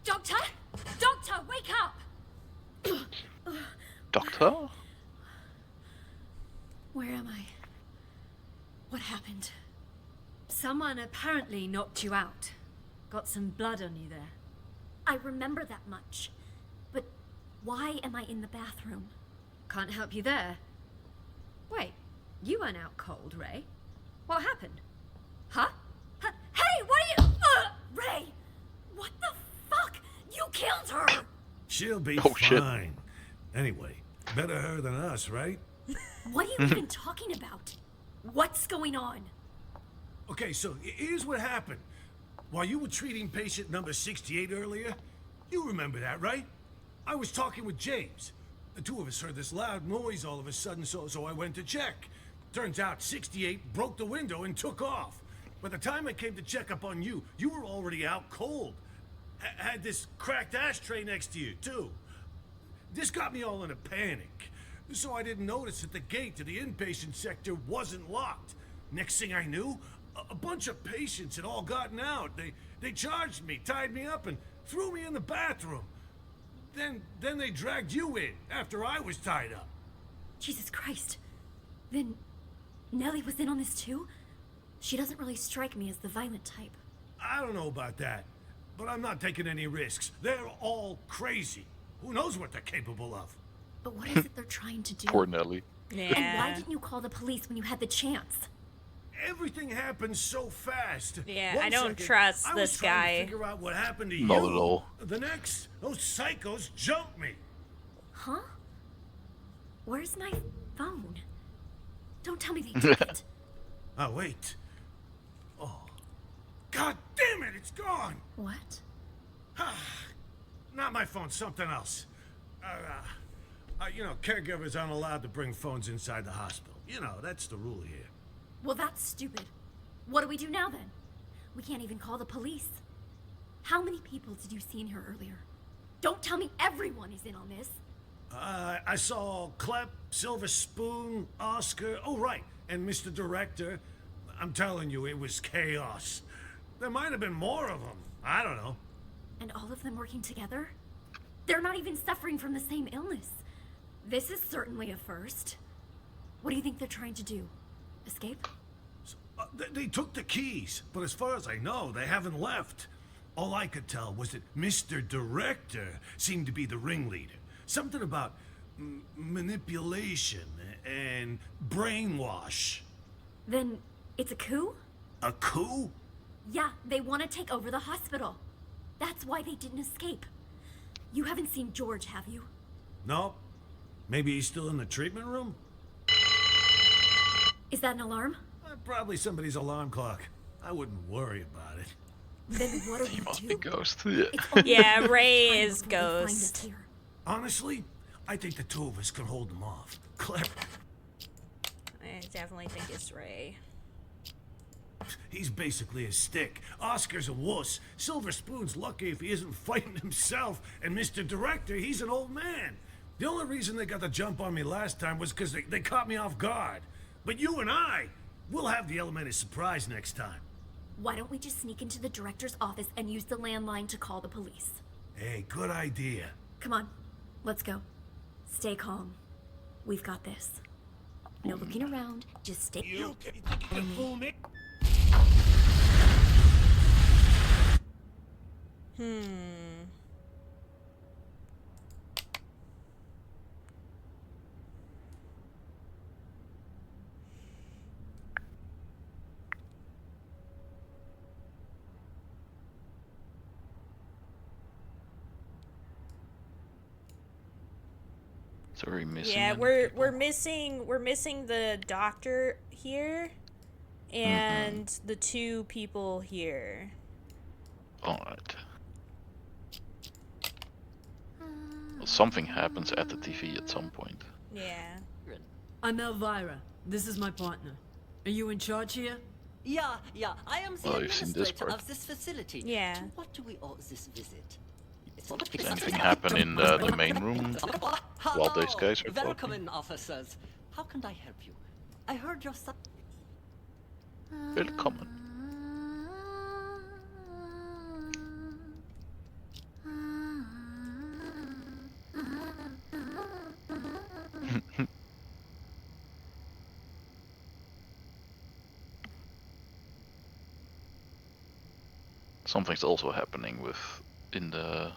Doctor? Doctor, wake up! Doctor? Where am I? What happened? Someone apparently knocked you out. Got some blood on you there. I remember that much. But why am I in the bathroom? Can't help you there. Wait, you weren't out cold, Ray. What happened? Huh? Hey, what are you... Ray! What the fuck? You killed her! She'll be shit. fine. Anyway, better her than us, right? What are you even talking about? What's going on? Okay, so here's what happened. While you were treating patient number 68 earlier, you remember that, right? I was talking with James. The two of us heard this loud noise all of a sudden, so I went to check. Turns out 68 broke the window and took off. By the time I came to check up on you, you were already out cold. Had this cracked ashtray next to you, too. This got me all in a panic. So I didn't notice that the gate to the inpatient sector wasn't locked. Next thing I knew, a bunch of patients had all gotten out. They charged me, tied me up, and threw me in the bathroom. Then they dragged you in after I was tied up. Jesus Christ. Then Nellie was in on this too? She doesn't really strike me as the violent type. I don't know about that, but I'm not taking any risks. They're all crazy. Who knows what they're capable of? But what is it they're trying to do? Poor Nelly. And why didn't you call the police when you had the chance? Everything happened so fast. Yeah, One I don't second, trust I this was trying guy. to figure out what happened to Not you. at all. The next, those psychos jumped me. Huh? Where's my phone? Don't tell me they took it. Oh, wait. Oh. God damn it, it's gone. What? Not my phone, something else. You know, caregivers aren't allowed to bring phones inside the hospital. You know, that's the rule here. Well, that's stupid. What do we do now then? We can't even call the police. How many people did you see in here earlier? Don't tell me everyone is in on this. I saw Clep, Silver Spoon, Oscar. Oh, right. And Mr. Director. I'm telling you, it was chaos. There might have been more of them. I don't know. And all of them working together? They're not even suffering from the same illness. This is certainly a first. What do you think they're trying to do? Escape? They took the keys, but as far as I know, they haven't left. All I could tell was that Mr. Director seemed to be the ringleader. Something about manipulation and brainwash. Then it's a coup? A coup? Yeah, they want to take over the hospital. That's why they didn't escape. You haven't seen George, have you? No. Maybe he's still in the treatment room? Is that an alarm? Probably somebody's alarm clock. I wouldn't worry about it. Then what do we Must be do? Ghost. Yeah. Yeah, Ray is Ghost. Honestly, I think the two of us can hold them off. Clever. I definitely think it's Ray. He's basically a stick. Oscar's a wuss. Silver Spoon's lucky if he isn't fighting himself. And Mr. Director, he's an old man. The only reason they got the jump on me last time was because they caught me off guard. But you and I, we'll have the element of surprise next time. Why don't we just sneak into the director's office and use the landline to call the police? Hey, good idea. Come on, let's go. Stay calm. We've got this. No looking around, just stay. You think you can fool me? So we're missing. Yeah, any we're people? missing the doctor here and the two people here. Alright. Well, something happens at the TV at some point. Yeah. I'm Elvira. This is my partner. Are you in charge here? Yeah, I am the Oh, you've seen this administrator part. of this facility. Yeah. To what do we owe this visit? Does anything happen in the main room while these guys are Welcome talking? in, officers. How can I help you? I heard your son. Willkommen. Something's also happening in the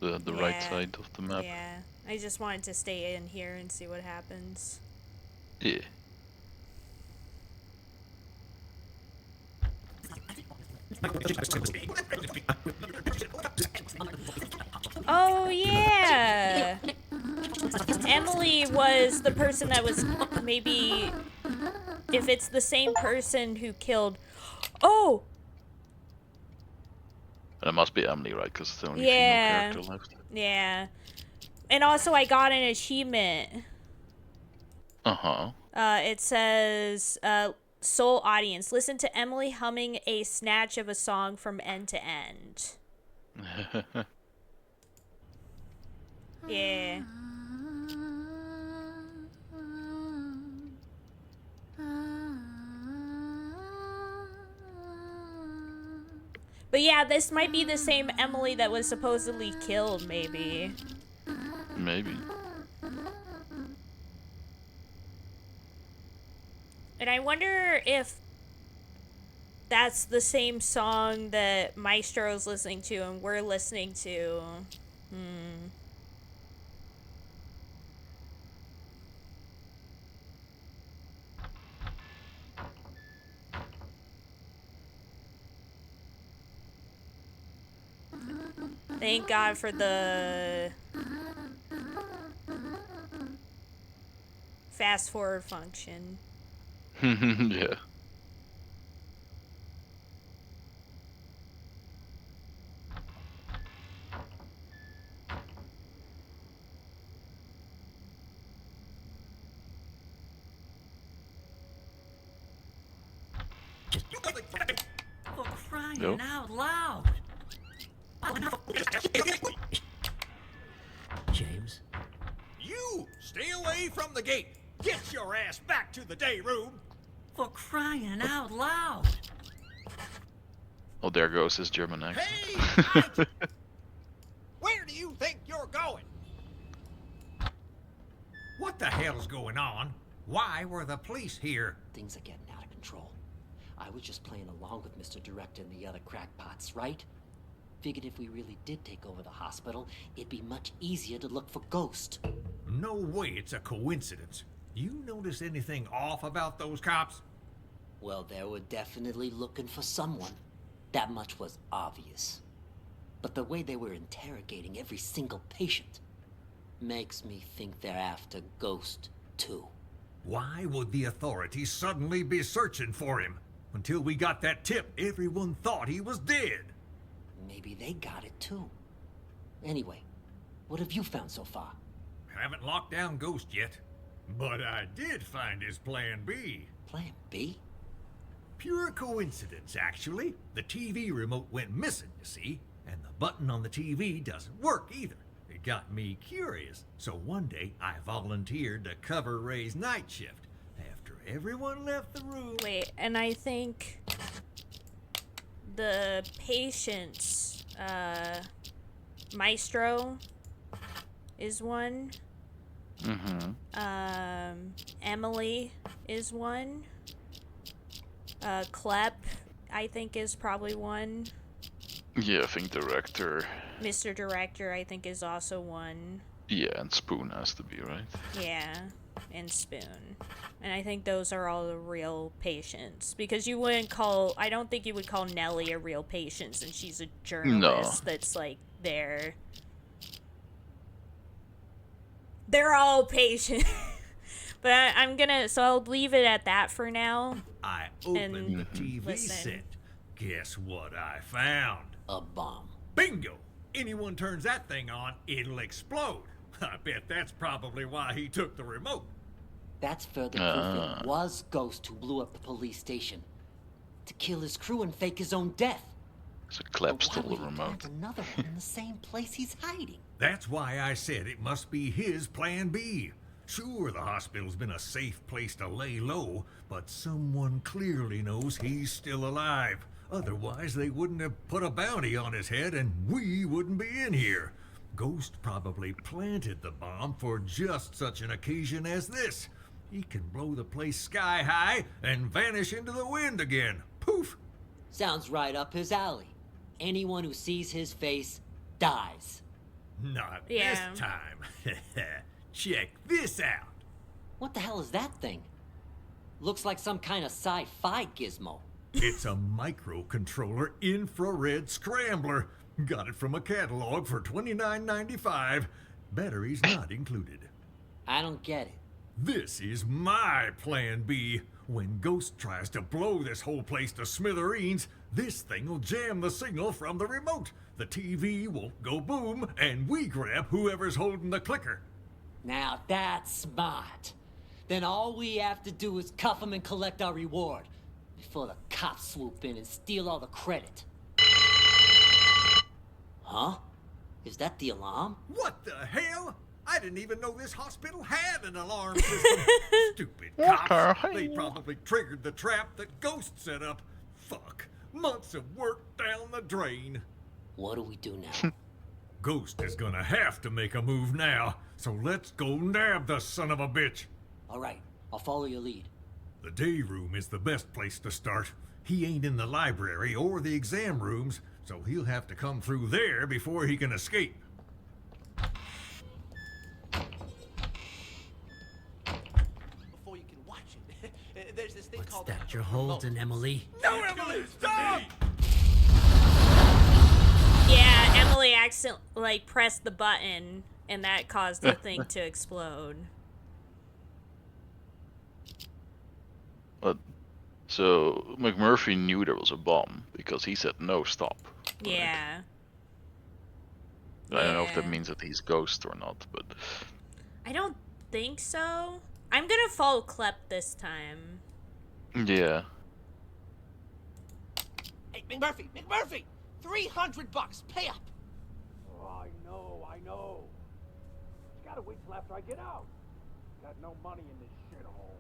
right Yeah. side of the map. Yeah. I just wanted to stay in here and see what happens. Yeah. Oh yeah. Emily was the person that was maybe if it's the same person who killed. Oh. And it must be Emily, right? Because it's the only Yeah. female character left. Yeah. And also I got an achievement. Uh-huh. It says, sole audience, listen to Emily humming a snatch of a song from end to end. Yeah. But yeah, this might be the same Emily that was supposedly killed, maybe. Maybe. And I wonder if that's the same song that Maestro's listening to and we're listening to. Thank God for the fast forward function. Yeah. For crying Nope. out loud! James? You! Stay away from the gate! Get your ass back to the day room! For crying out loud! Oh, there goes his German accent. Hey! Where do you think you're going? What the hell's going on? Why were the police here? Things are getting out of control. I was just playing along with Mr. Director and the other crackpots, right? Figured if we really did take over the hospital, it'd be much easier to look for Ghost. No way it's a coincidence. You notice anything off about those cops? Well, they were definitely looking for someone. That much was obvious. But the way they were interrogating every single patient makes me think they're after Ghost, too. Why would the authorities suddenly be searching for him? Until we got that tip, everyone thought he was dead. Maybe they got it, too. Anyway, what have you found so far? Haven't locked down Ghost yet. But I did find his Plan B. Plan B? Pure coincidence, actually. The TV remote went missing, you see, and the button on the TV doesn't work either. It got me curious, so one day I volunteered to cover Ray's night shift. After everyone left the room... Wait, and I think the patients, Maestro is one. Emily is one. Klep, I think, is probably one. Yeah, I think Director. Mr. Director, I think, is also one. Yeah, and Spoon has to be, right? Yeah, and Spoon. And I think those are all the real patients. Because you wouldn't call... I don't think you would call Nellie a real patient since she's a journalist that's, like, there. They're all patients. But I'm gonna... So I'll leave it at that for now. I opened the TV set. Guess what I found? A bomb. Bingo! Anyone turns that thing on, it'll explode. I bet that's probably why he took the remote. That's further proof it was Ghost who blew up the police station. To kill his crew and fake his own death. So Klep stole the remote. There's another one in the same place he's hiding. That's why I said it must be his Plan B. Sure, the hospital's been a safe place to lay low, but someone clearly knows he's still alive. Otherwise, they wouldn't have put a bounty on his head and we wouldn't be in here. Ghost probably planted the bomb for just such an occasion as this. He can blow the place sky high and vanish into the wind again. Poof! Sounds right up his alley. Anyone who sees his face dies. Not this time. Check this out. What the hell is that thing? Looks like some kind of sci-fi gizmo. It's a microcontroller infrared scrambler. Got it from a catalog for $29.95. Batteries not included. I don't get it. This is my Plan B. When Ghost tries to blow this whole place to smithereens, this thing will jam the signal from the remote. The TV will go boom, and we grab whoever's holding the clicker. Now that's smart. then all we have to do is cuff him and collect our reward. Before the cops swoop in and steal all the credit. Huh? Is that the alarm? What the hell? I didn't even know this hospital had an alarm system. Stupid cops. They probably triggered the trap that Ghost set up. Fuck. Months of work down the drain. What do we do now? Ghost is gonna have to make a move now, so let's go nab the son of a bitch. All right, I'll follow your lead. The day room is the best place to start. He ain't in the library or the exam rooms, so he'll have to come through there before he can escape. Before you can watch it, there's this thing called... That you're holding, Emily. No, Emily, stop! Yeah, Emily accidentally pressed the button, and that caused the thing to explode. But so McMurphy knew there was a bomb because he said no, stop. Yeah. I don't know if that means that he's Ghost or not, but I don't think so. I'm gonna follow Klep this time. yeah. Hey, McMurphy! $300, pay up! Oh, I know. You gotta wait till after I get out. Got no money in this shithole.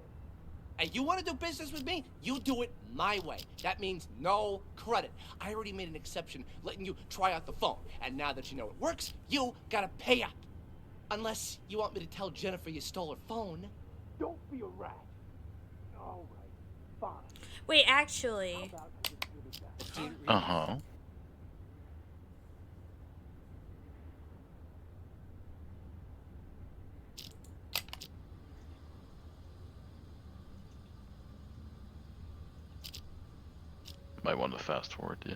Hey, you want to do business with me? You do it my way. That means no credit. I already made an exception, letting you try out the phone. And now that you know it works, you gotta pay up. Unless you want me to tell Jennifer you stole her phone. Don't be a rat. All right, fine. Wait, actually. Uh-huh. Might want to fast forward, yeah.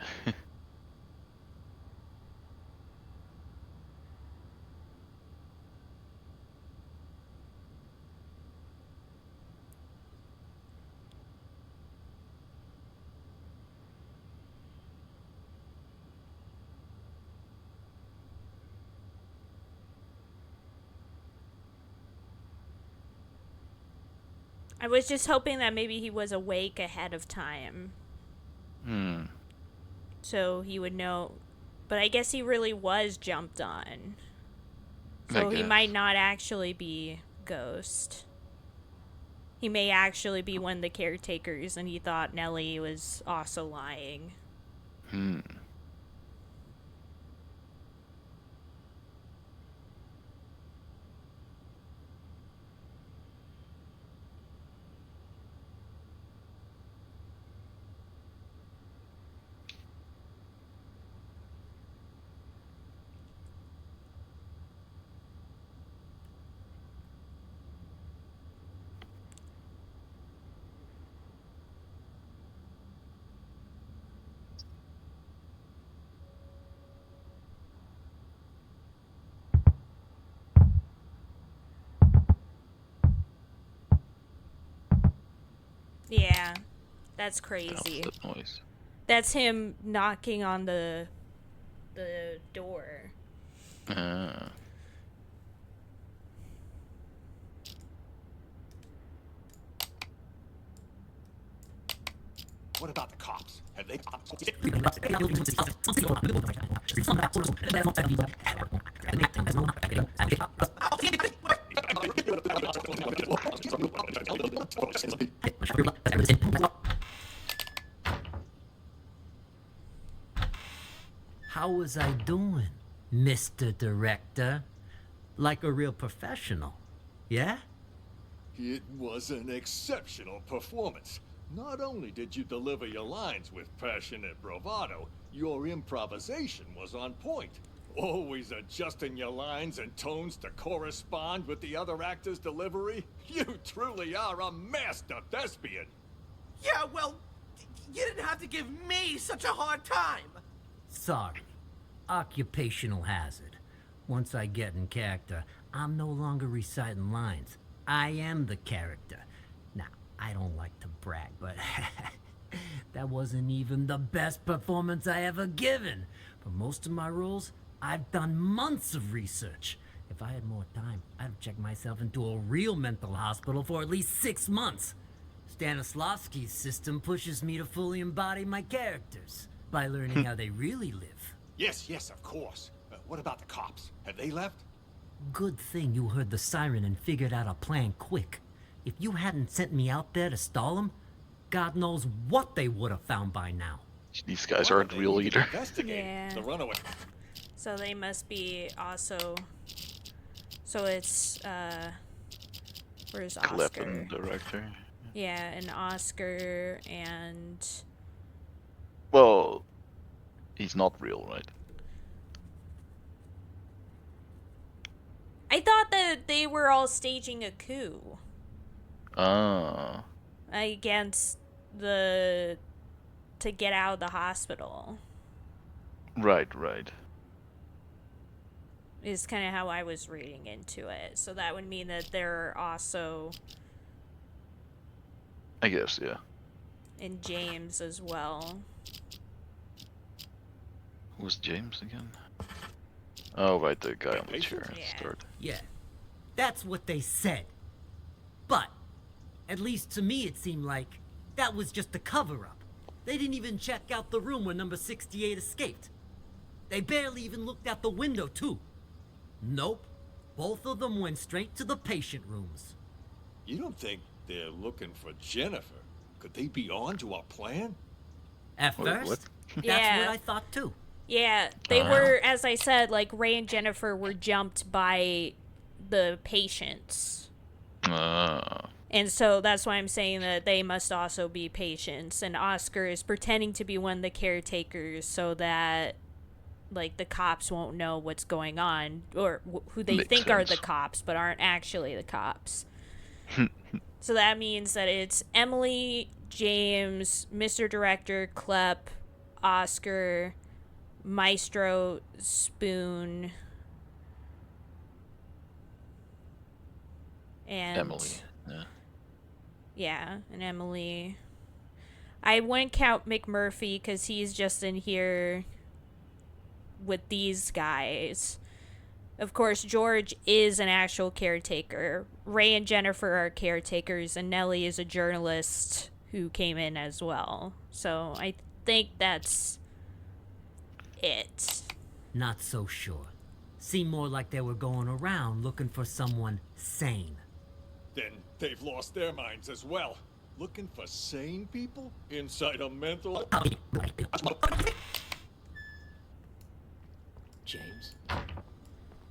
I was just hoping that maybe he was awake ahead of time. So he would know. But I guess he really was jumped on. So he might not actually be Ghost. He may actually be one of the caretakers, and he thought Nellie was also lying. Yeah, that's crazy. That noise. That's him knocking on the door. What about the cops? Have they... How was I doing, Mr. Director? Like a real professional, yeah? It was an exceptional performance. Not only did you deliver your lines with passionate bravado, your improvisation was on point. Always adjusting your lines and tones to correspond with the other actor's delivery. You truly are a master thespian. Yeah, well, you didn't have to give me such a hard time. Sorry. Occupational hazard. Once I get in character, I'm no longer reciting lines. I am the character. Now, I don't like to brag, but that wasn't even the best performance I ever given. For most of my roles, I've done months of research. If I had more time, I'd have checked myself into a real mental hospital for at least 6 months. Stanislavski's system pushes me to fully embody my characters by learning how they really live. Yes, of course. What about the cops? Have they left? Good thing you heard the siren and figured out a plan quick. If you hadn't sent me out there to stall them, God knows what they would have found by now. These guys aren't real either. Yeah. The runaway. So they must be also. So it's where's Oscar? Clip and director. Yeah, and Oscar and. Well, he's not real, right? I thought that they were all staging a coup Ah. against to get out of the hospital. Right. Is kind of how I was reading into it. So that would mean that they're also I guess, yeah. in James as well. Who's James again? Oh, right, the guy on the chair at the start. Yeah, that's what they said. But, at least to me it seemed like that was just a cover-up. They didn't even check out the room where number 68 escaped. They barely even looked out the window, too. Nope. Both of them went straight to the patient rooms. You don't think they're looking for Jennifer? Could they be on to our plan? At first, that's Yeah. what I thought, too. Yeah, they were, as I said, like Ray and Jennifer were jumped by the patients. And so that's why I'm saying that they must also be patients. And Oscar is pretending to be one of the caretakers so that, like, the cops won't know what's going on. Or who they Makes think are the sense. cops, but aren't actually the cops. So that means that it's Emily, James, Mr. Director, Klepp, Oscar, Maestro, Spoon, and Emily. Yeah. Yeah, and Emily. I wouldn't count McMurphy because he's just in here with these guys. Of course, George is an actual caretaker. Ray and Jennifer are caretakers, and Nellie is a journalist who came in as well. So I think that's it. Not so sure. Seemed more like they were going around looking for someone sane. Then they've lost their minds as well. Looking for sane people inside a mental... James?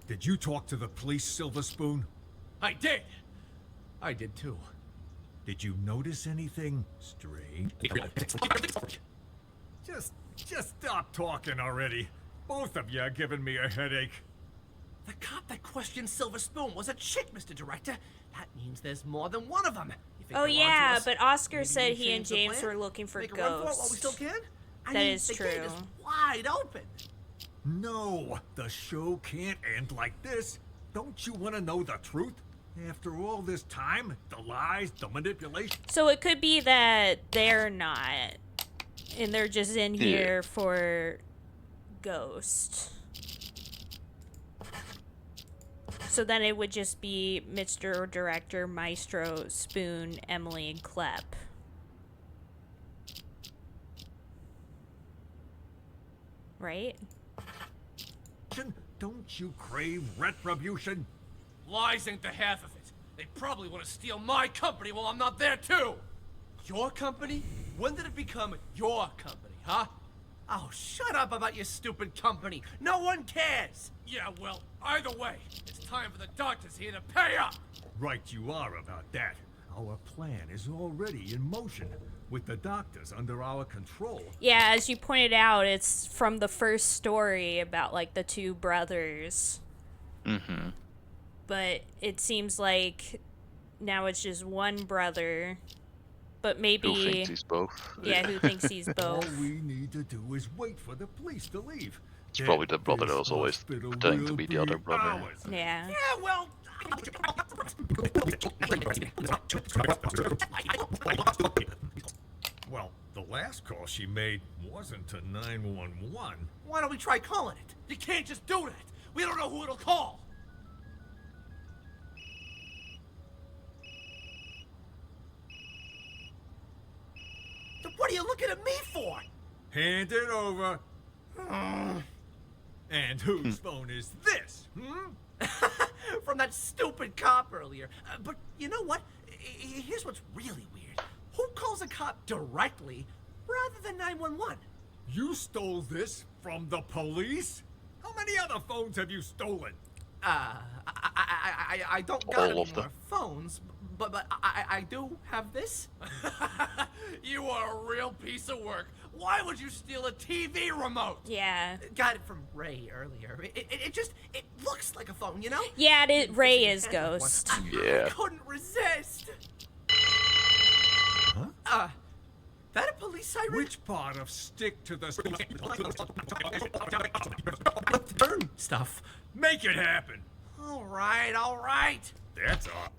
Did you talk to the police, Silver Spoon? I did. I did too. Did you notice anything strange? Just stop talking already. Both of you are giving me a headache. The cop that questioned Silver Spoon was a chick, Mr. Director. That means there's more than one of them. You think Oh they're onto yeah, us? but Oscar Maybe said we he and change the James plan? were looking for Make a run for it while we ghosts. still can? That mean, is the true. gate is wide open. No, the show can't end like this. Don't you want to know the truth? After all this time, the lies, the manipulation... So it could be that they're not, and they're just in here for Ghost. So then it would just be Mr. Director, Maestro, Spoon, Emily, and Klepp. Right? Don't you crave retribution? Lies ain't the half of it. They probably want to steal my company while I'm not there too. Your company? When did it become your company, huh? Oh, shut up about your stupid company. No one cares. Yeah, well, either way, it's time for the doctors here to pay up. Right you are about that. Our plan is already in motion. With the doctors under our control. Yeah, as you pointed out, it's from the first story about, like, the two brothers. Mm-hmm. But it seems like now it's just one brother. But maybe... Who thinks he's both? Yeah, who thinks he's All both. we need to do is wait for the police to leave. It's probably the brother that was always pretending to be the other brother. Yeah. Yeah, well... Well, the last call she made wasn't to 911. Why don't we try calling it? You can't just do that. We don't know who it'll call. you looking at me for? Hand it over. And whose phone is this? From that stupid cop earlier. But you know what? Here's what's really weird. Who calls a cop directly rather than 911? You stole this from the police? How many other phones have you stolen? I don't got any more phones, but I do have this. You are a real piece of work. Why would you steal a TV remote? Yeah. Got it from Ray earlier. It looks like a phone, you know? Yeah, Ray is Ghost. I couldn't resist. Huh? That a police siren? Which part of stick to the turn stuff? Make it happen. All right. That's all.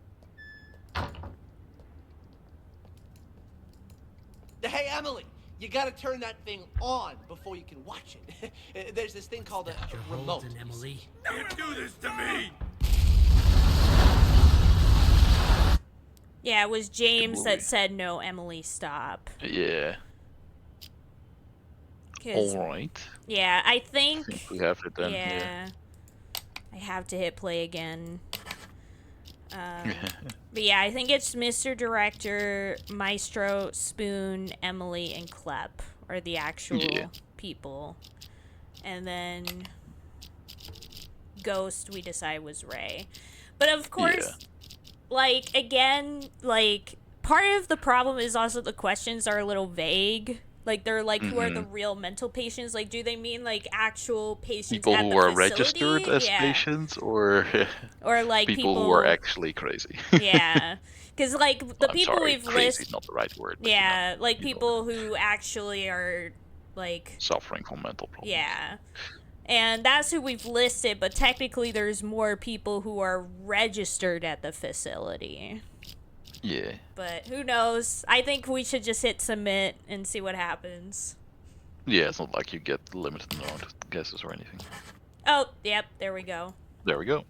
Hey, Emily, you gotta turn that thing on before you can watch it. There's this thing called a remote. Emily. You do this to me. Yeah, it was James that said no, Emily, stop. Yeah. Alright. Yeah, I think we have it then. Yeah. I have to hit play again. But yeah, I think it's Mr. Director, Maestro, Spoon, Emily, and Klep are the actual people. And then Ghost, we decide, was Ray. But of course, like, again, like, part of the problem is also the questions are a little vague. Like, they're like, who are the real mental patients? Like, do they mean, like, actual patients people at who the are facility? registered as patients, or like people who are actually crazy? Yeah. Because, like, the I'm people sorry, we've crazy listed... is not the right word. But Yeah, like, people who actually are, like... suffering from mental problems. Yeah. And that's who we've listed, but technically there's more people who are registered at the facility. Yeah. But who knows? I think we should just hit submit and see what happens. Yeah, it's not like you get limited amount of guesses or anything. Oh, yep, there we go. There we go.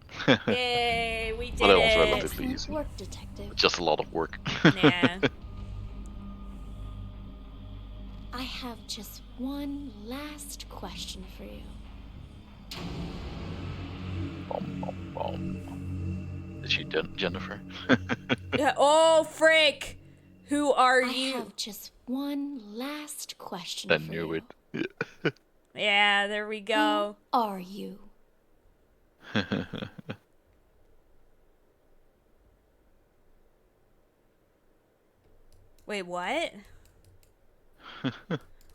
Yay, we did but that was it. relatively easy. Work, detective. Just a lot of work. Yeah. I have just one last question for you. Is she Jennifer? Yeah, oh, frick! Who are you? I have just one last question I for knew you. it. Yeah, there we go. Who are you? Wait, what?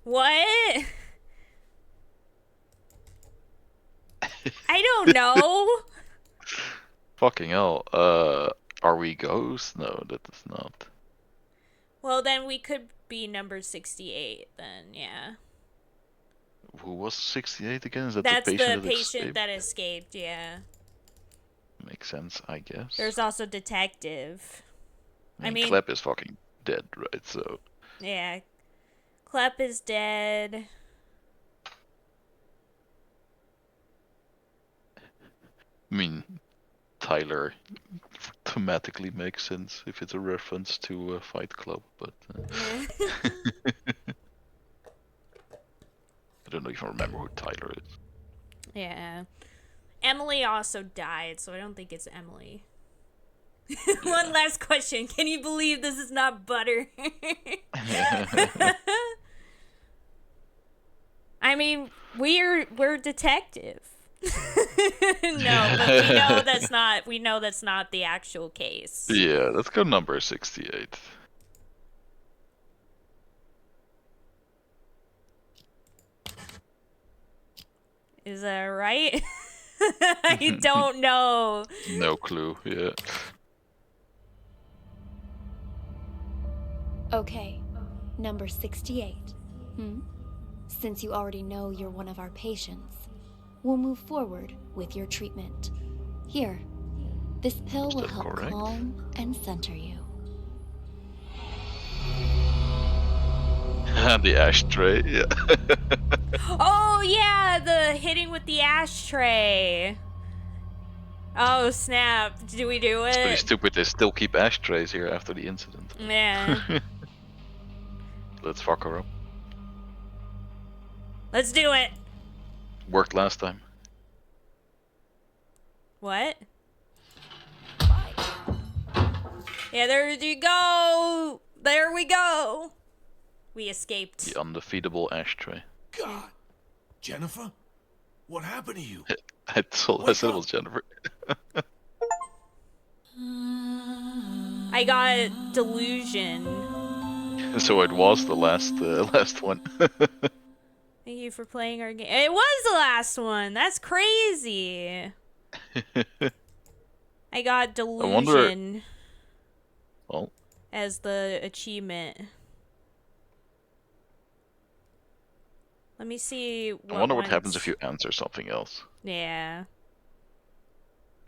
What? I don't know. Fucking hell. Are we ghosts? No, that is not. Well, then we could be number 68 then, yeah. Who was 68 again? Is that That's the patient patient that escaped, yeah. Makes sense, I guess. There's also detective. I mean, Klep is fucking dead, right? So. Yeah. Klep is dead. I mean, Tyler thematically makes sense if it's a reference to Fight Club, but I don't even remember who Tyler is. Yeah. Emily also died, so I don't think it's Emily. One last question. Can you believe this is not butter? I mean, we're detective. No, but we know that's not the actual case. Yeah, let's go number 68. Is that right? I don't know. No clue, yeah. Okay, number 68. Since you already know you're one of our patients, we'll move forward with your treatment. Here, this pill will help calm and center you. The ashtray, yeah. Oh yeah, the hitting with the ashtray. Oh snap! Do we do It's pretty it? stupid they still keep ashtrays here after the incident. Yeah. Let's fuck her up. Let's do it. Worked last time. What? Yeah, there you go. There we go. We escaped. The undefeatable ashtray. God. Jennifer? What happened to you? I said it was Jennifer. I got delusion. So it was the last one. Thank you for playing our game. It was the last one. That's crazy. I got delusion Well, as the achievement. Let me see what I wonder what ones- happens if you answer something else. Yeah.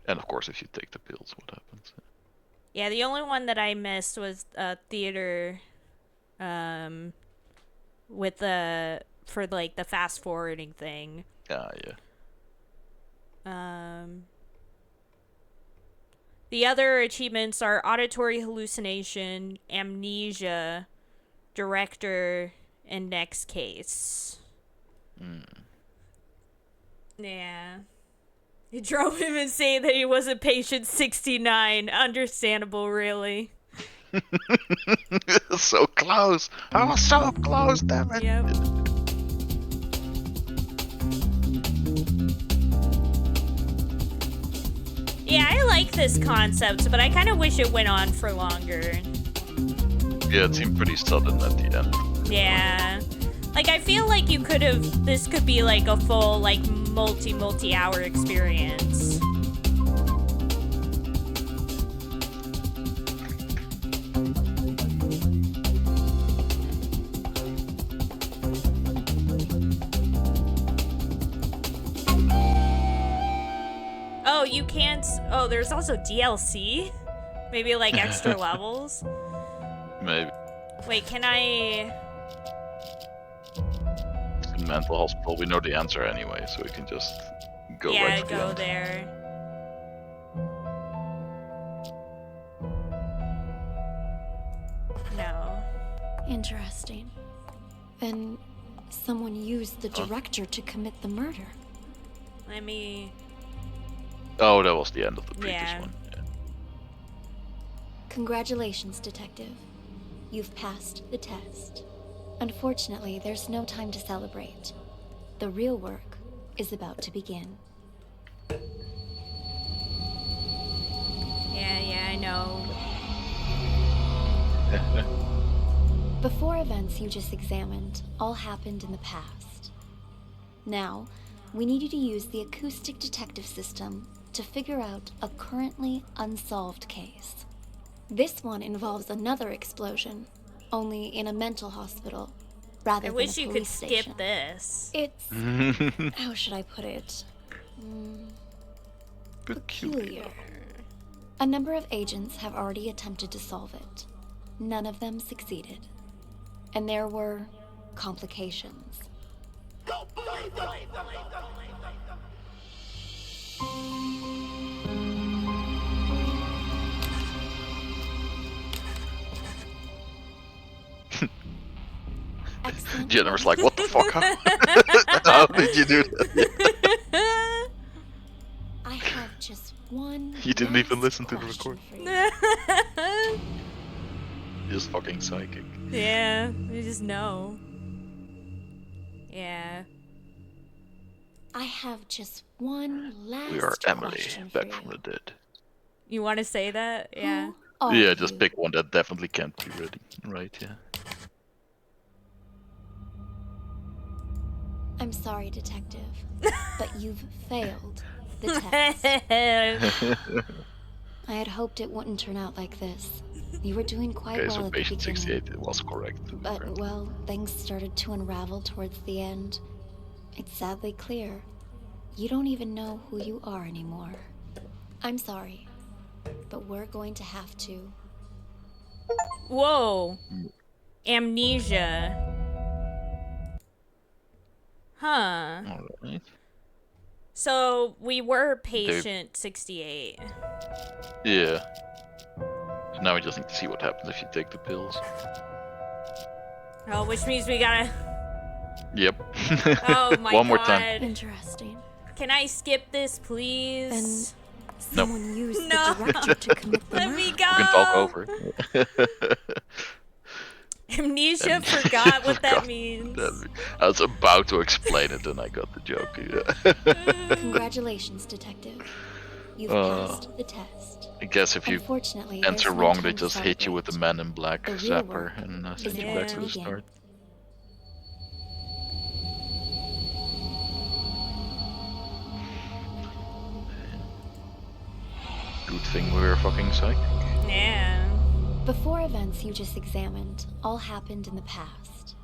And of course, if you take the pills, what happens? Yeah, the only one that I missed was theater with the for like the fast forwarding thing. Ah, yeah. The other achievements are auditory hallucination, amnesia, director, and next case. Yeah. It drove him insane that he wasn't patient 69. Understandable, really. So close. I was so close, damn it. Yep. Yeah, I like this concept, but I kind of wish it went on for longer. Yeah, it seemed pretty sudden at the end. Yeah. Like, I feel like you could have... This could be, like, a full, like, multi-hour experience. Oh, you can't... Oh, there's also DLC? Maybe, like, extra levels? Maybe. Wait, can I... In mental hospital, we know the answer anyway, so we can just go right to the go end. there. No. Interesting. Then someone used the director to commit the murder. Let me... Oh, that was the end of the previous Yeah. one. Congratulations, Detective. You've passed the test. Unfortunately, there's no time to celebrate. The real work is about to begin. Yeah, I know. Before events you just examined all happened in the past. Now, we need you to use the acoustic detective system to figure out a currently unsolved case. This one involves another explosion, only in a mental hospital, rather I than wish a you could police skip station. this. It's... how should I put it? Peculiar. A number of agents have already attempted to solve it. None of them succeeded. And there were complications. Jennifer's like, what the fuck? How did you do that? I have just one. You didn't even last listen to the question recording. for you. Just fucking psychic. Yeah, you just know. Yeah. I have just one last We are Emily, question for back you. from the dead. You want to say that? Yeah. Are Yeah, you? just pick one that definitely can't be ready. Right, yeah. I'm sorry, Detective, but you've failed the test. I had hoped it wouldn't turn out like this. You were doing quite Okay, well so at the patient beginning. 68 was correct. But, well, things started to unravel towards the end. It's sadly clear. You don't even know who you are anymore. I'm sorry, but we're going to have to. Whoa. Amnesia. Huh. Alright. So we were patient 68. Yeah. So now we just need to see what happens if you take the pills. Oh, which means we gotta... Yep. Oh my One more god. time. Interesting. Can I skip this, please? And Nope. someone used No. the director to commit the Let murder. me We can talk over it. Amnesia forgot what that Forgot means. I was about to explain it and I got the joke. Yeah. Congratulations, detective. You've passed the test. I guess if you Unfortunately, answer there's no wrong, time they to just hit you with the celebrate. Man in Black The real work zapper and is send you about back to to the begin. start. Good thing we were fucking psychic. Yeah. The 4 events you just examined all happened in the past.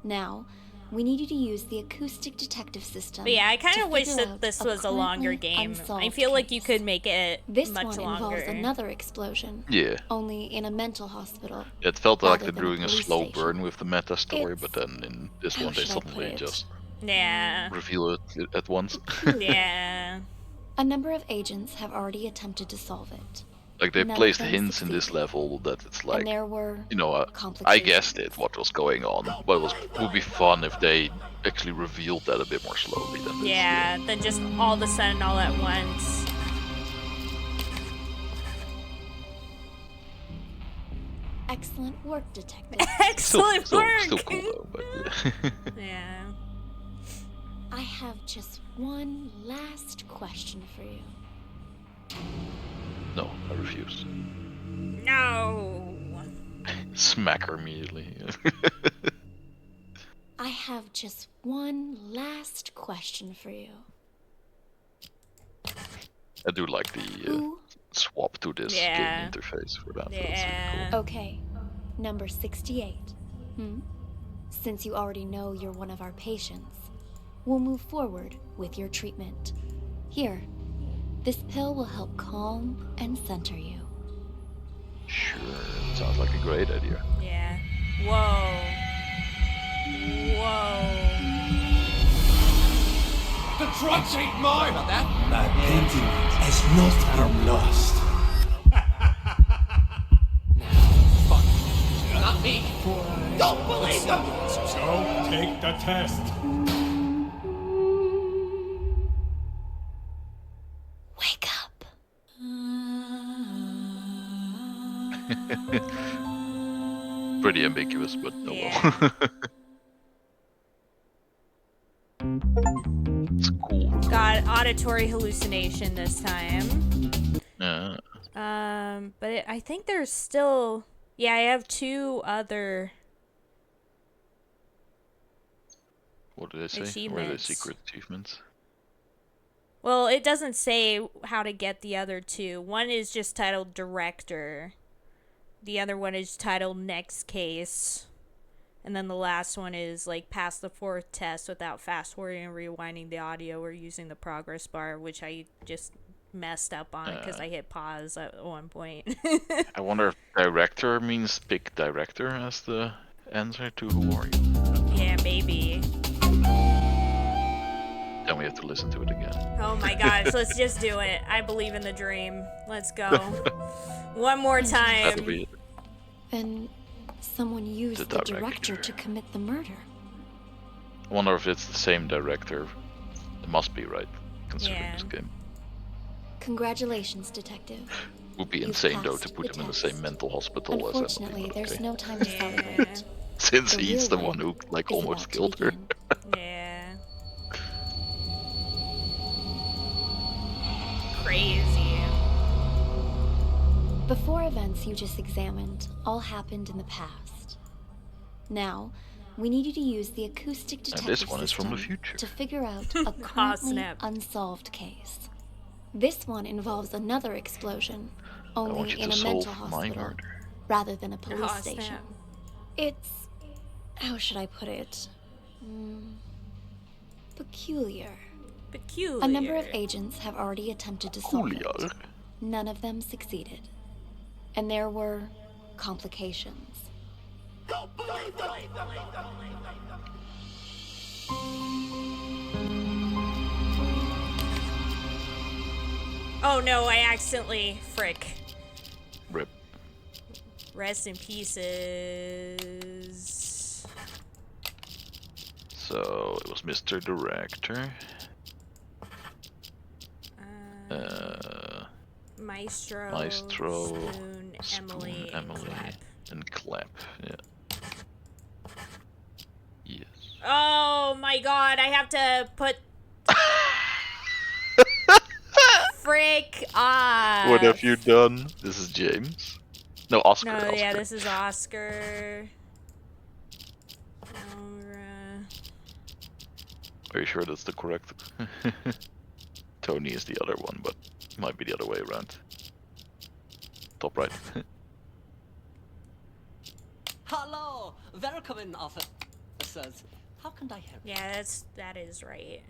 Now, we need you to use the acoustic detective system. But yeah, I kind to of wish figure that out this a was a longer currently game. I unsolved feel like you case. could make it This much one longer. involves another explosion. Yeah. Only in a mental hospital. It felt like rather they're than doing a police slow station. burn with the meta story, but then in this how one they should I put suddenly it? just Yeah. reveal it at once. Yeah. A number of agents have already attempted to solve it. Like they None of placed them hints in this succeeded. level that it's like, And there were you know, I complications. guessed it what was going on, but it would be fun if they actually revealed that a bit more slowly than this. Yeah, then just all of a sudden, all at once. Excellent work, detective. Excellent work! Still cool though, but yeah. Yeah. I have just one last question for you. No, I refuse. No. Smack her immediately. I have just one last question for you. I do like the swap to this Yeah. game interface for that. Yeah. That's really cool. Okay, number 68. Since you already know you're one of our patients, we'll move forward with your treatment. Here, this pill will help calm and center you. Sure, sounds like a great idea. Yeah. Whoa. Whoa. The drugs ain't mine! About that? My painting has not been lost. Not me. Don't believe them! So, take the test. Wake up. Pretty ambiguous, but no Yeah. well. It's cool. Got auditory hallucination this time. Yeah. But I think there's still... Yeah, I have 2 other... What did I say? What are the Achievements. secret achievements? Well, it doesn't say how to get the other 2. One is just titled Director. The other one is titled Next Case. And then the last one is like pass the 4th test without fast forwarding and rewinding the audio or using the progress bar, which I just messed up on because I hit pause at one point. I wonder if director means pick director as the answer to who are you? Yeah, maybe. Then we have to listen to it again. Oh my gosh, let's just do it. I believe in the dream. Let's go. One more time. That'll be it. Then someone used the director to commit the murder. I wonder if it's the same director. It must be, right? Considering Yeah. this game. Congratulations, detective. Would be You've insane though passed to put the him in the test. same mental hospital as Emily. Unfortunately, but there's okay. no time to celebrate. Since The he's real the work one who like is almost about to killed her. begin. Yeah. Crazy. The 4 events you just examined all happened in the past. Now, we need you to use the acoustic detective this one is from the system future. to figure out a currently snap. unsolved case. This one involves another explosion, want only you in to a mental solve my hospital murder. rather than a police Aw, station. snap. It's... how should I put it? Peculiar. Peculiar. A number of agents have already attempted to solve it. Peculiar. None of them succeeded. And there were complications. Oh no, I accidentally... Frick. Rip. Rest in pieces. So it was Mr. Director. Maestro, Spoon, Emily, and Clap. Yeah. Yes. Oh my god, I have to put... Frick off. What have you done? This is James. No, Oscar. No, Oscar. yeah, this is Oscar. Are you sure that's the correct? Tony is the other one, but might be the other way around. Top right. Hello, welcome in, officers. How can I help? Yeah, that is right.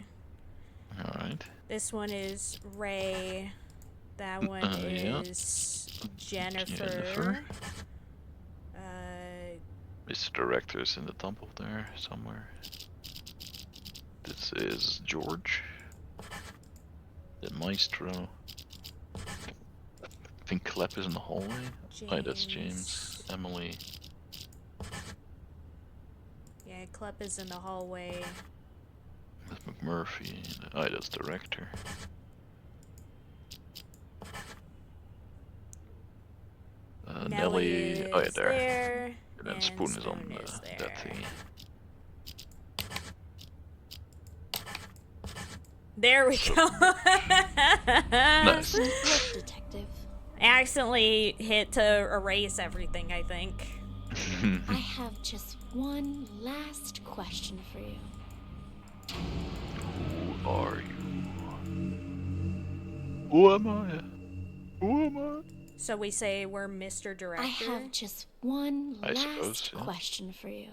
All right. This one is Ray. That one is Jennifer. Mr. Director's in the top of there somewhere. This is George. The Maestro. I think Clap is in the hallway. Oh, that's James. Emily. Yeah, Clap is in the hallway. That's McMurphy. Oh, that's Director. Nelly. Oh, yeah, there. And then Spoon is on that thingy. There we go. Nice. Look, detective. I accidentally hit to erase everything, I think. I have just one last question for you. Who are you? Who am I? Who am I? So we say we're Mr. Director? I have just one I last suppose, yeah. question for you.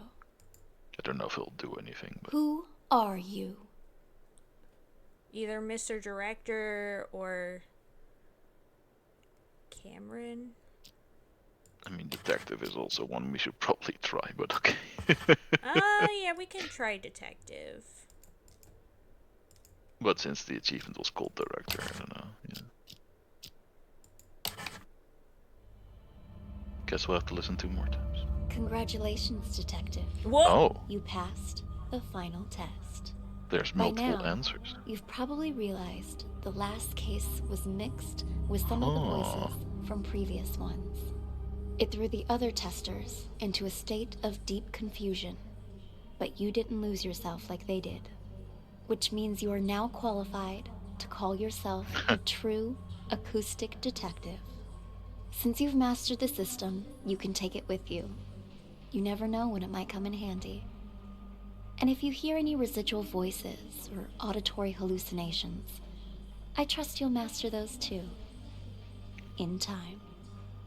I don't know if he'll do anything, but... Who are you? Either Mr. Director or Cameron? I mean, detective is also one we should probably try, but okay. Yeah, we can try detective. But since the achievement was called director, I don't know. Yeah. Guess we'll have to listen 2 more times. Congratulations, detective. Whoa! Oh. You passed the final test. There's By multiple now, answers. You've probably realized the last case was mixed with some of the voices from previous ones. It threw the other testers into a state of deep confusion, but you didn't lose yourself like they did, which means you are now qualified to call yourself a true acoustic detective. Since you've mastered the system, you can take it with you. You never know when it might come in handy. And if you hear any residual voices or auditory hallucinations, I trust you'll master those too. In time.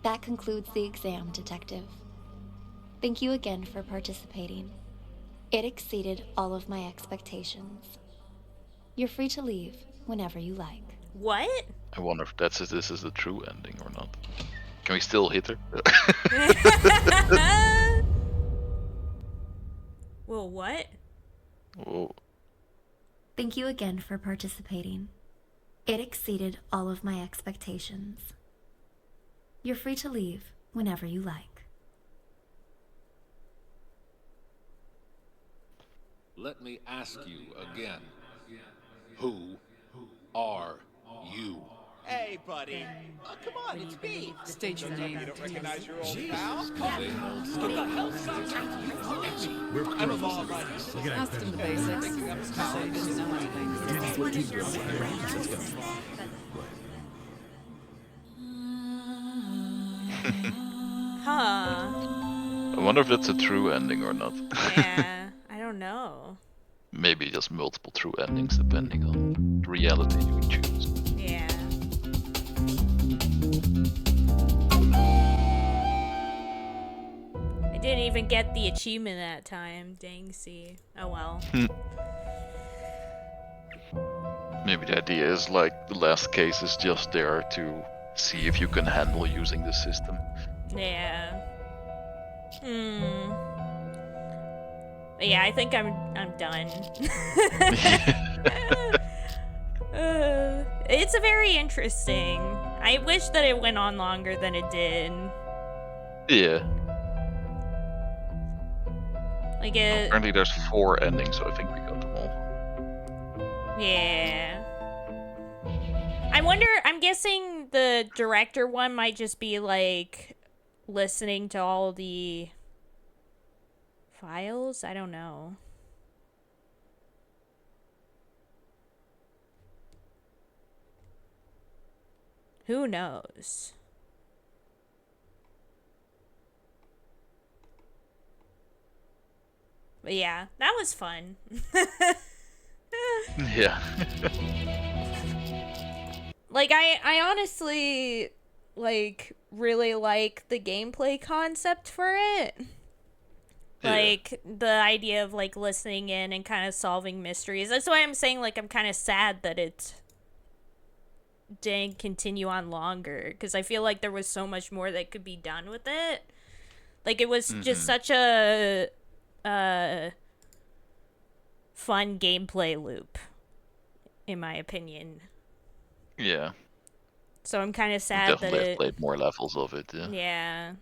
That concludes the exam, detective. Thank you again for participating. It exceeded all of my expectations. You're free to leave whenever you like. What? I wonder if this is the true ending or not. Can we still hit her? Well, what? Whoa. Thank you again for participating. It exceeded all of my expectations. You're free to leave whenever you like. Let me ask you again. Who are you? Hey, buddy. Oh, come on, it's me. State your name. You don't recognize your old pal? I'm a law buddy. Asked him the basics. So he didn't know anything. Huh. I wonder if that's a true ending or not. Yeah, I don't know. Maybe just multiple true endings depending on the reality you choose. Yeah. I didn't even get the achievement that time. Dang, see. Oh well. Maybe the idea is like the last case is just there to see if you can handle using the system. Yeah. Yeah, I think I'm done. It's a very interesting. I wish that it went on longer than it did. Yeah. Like it. Apparently there's 4 endings, so I think we got them all. Yeah. I wonder, I'm guessing the director one might just be like listening to all the files? I don't know. Who knows? But yeah, that was fun. Yeah. Like, I honestly, like, really like the gameplay concept for it. Like, the idea of, like, listening in and kind of solving mysteries. That's why I'm saying, like, I'm kind of sad that it didn't continue on longer. Because I feel like there was so much more that could be done with it. Like, it was just such a fun gameplay loop, in my opinion. Yeah. So I'm kind of sad Definitely that have played more levels of it, yeah. Yeah.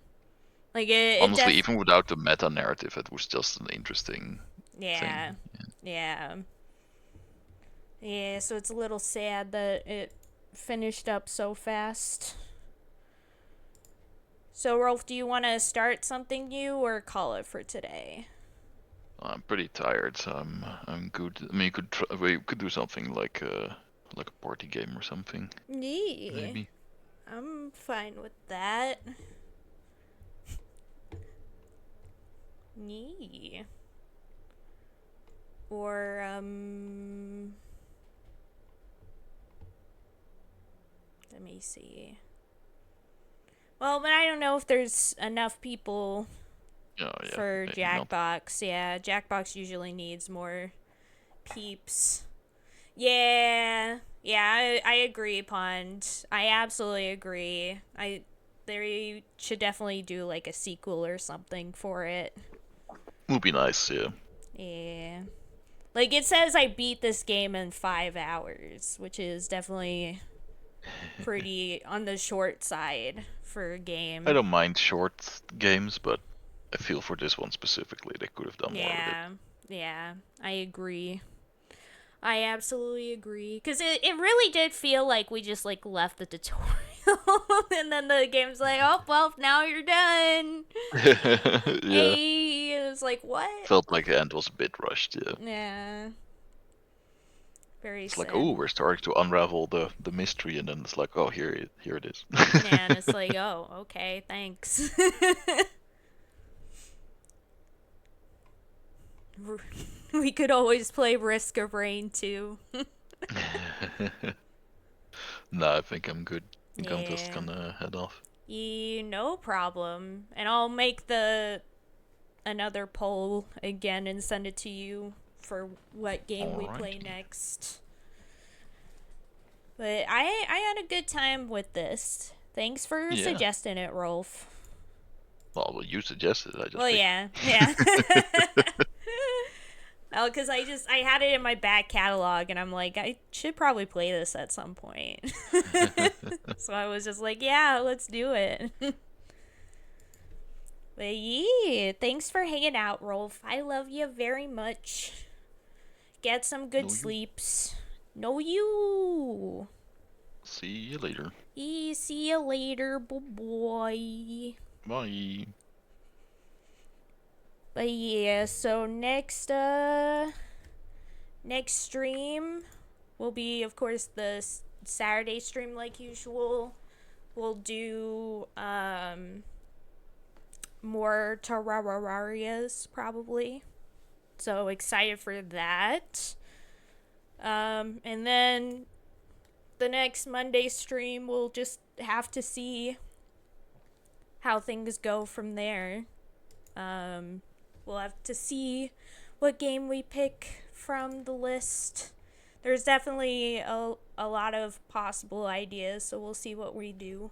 Like, it Honestly, even without the meta narrative, it was just an interesting Yeah. thing. Yeah. Yeah, so it's a little sad that it finished up so fast. So, Rolf, do you want to start something new or call it for today? I'm pretty tired, so I'm good. I mean, we could do something like a party game or something. Yeah. Maybe. I'm fine with that. Yeah. Or, let me see. Well, but I don't know if there's enough people for Jackbox. Yeah, Jackbox usually needs more peeps. Yeah. Yeah, I agree, Pond. I absolutely agree. They should definitely do like a sequel or something for it. Would be nice, yeah. Yeah. Like, it says I beat this game in 5 hours, which is definitely pretty on the short side for a game. I don't mind short games, but I feel for this one specifically, they could have done more with it. Yeah, I agree. I absolutely agree. Because it really did feel like we just, like, left the tutorial. And then the game's like, oh, well, now you're done. Yeah. Hey, it was like, what? Felt like the end was a bit rushed, yeah. Yeah. Very It's sad. like, oh, we're starting to unravel the mystery, and then it's like, oh, here it is. Yeah, and it's like, oh, okay, thanks. We could always play Risk of Rain 2. No, I think I'm good. I think I'm just gonna head off. No problem. And I'll make another poll again and send it to you for what game we play next. But I had a good time with this. Thanks for suggesting it, Rolf. Well, you suggested it. I just Well, yeah. Oh, because I had it in my back catalog, and I'm like, I should probably play this at some point. So I was just like, yeah, let's do it. But yeah, thanks for hanging out, Rolf. I love you very much. Get some good sleeps. Know you. See you later. See you later, boy. Bye. But yeah, so next stream will be, of course, the Saturday stream like usual. We'll do more Terrarias probably. So excited for that. And then the next Monday stream, we'll just have to see how things go from there. We'll have to see what game we pick from the list. There's definitely a lot of possible ideas, so we'll see what we do.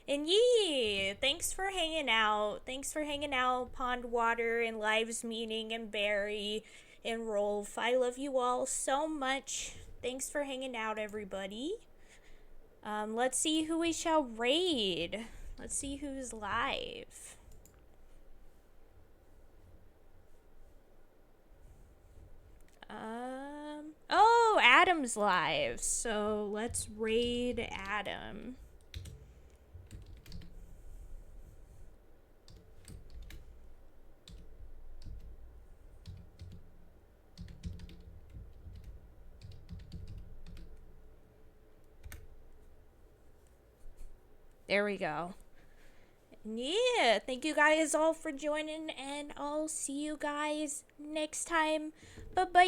And yeah, thanks for hanging out. Thanks for hanging out, Pond Water and Lives Meaning and Barry and Rolf. I love you all so much. Thanks for hanging out, everybody. Let's see who we shall raid. Let's see who's live. Oh, Adam's live. So let's raid Adam. There we go. Yeah, thank you guys all for joining, and I'll see you guys next time. Bye-bye.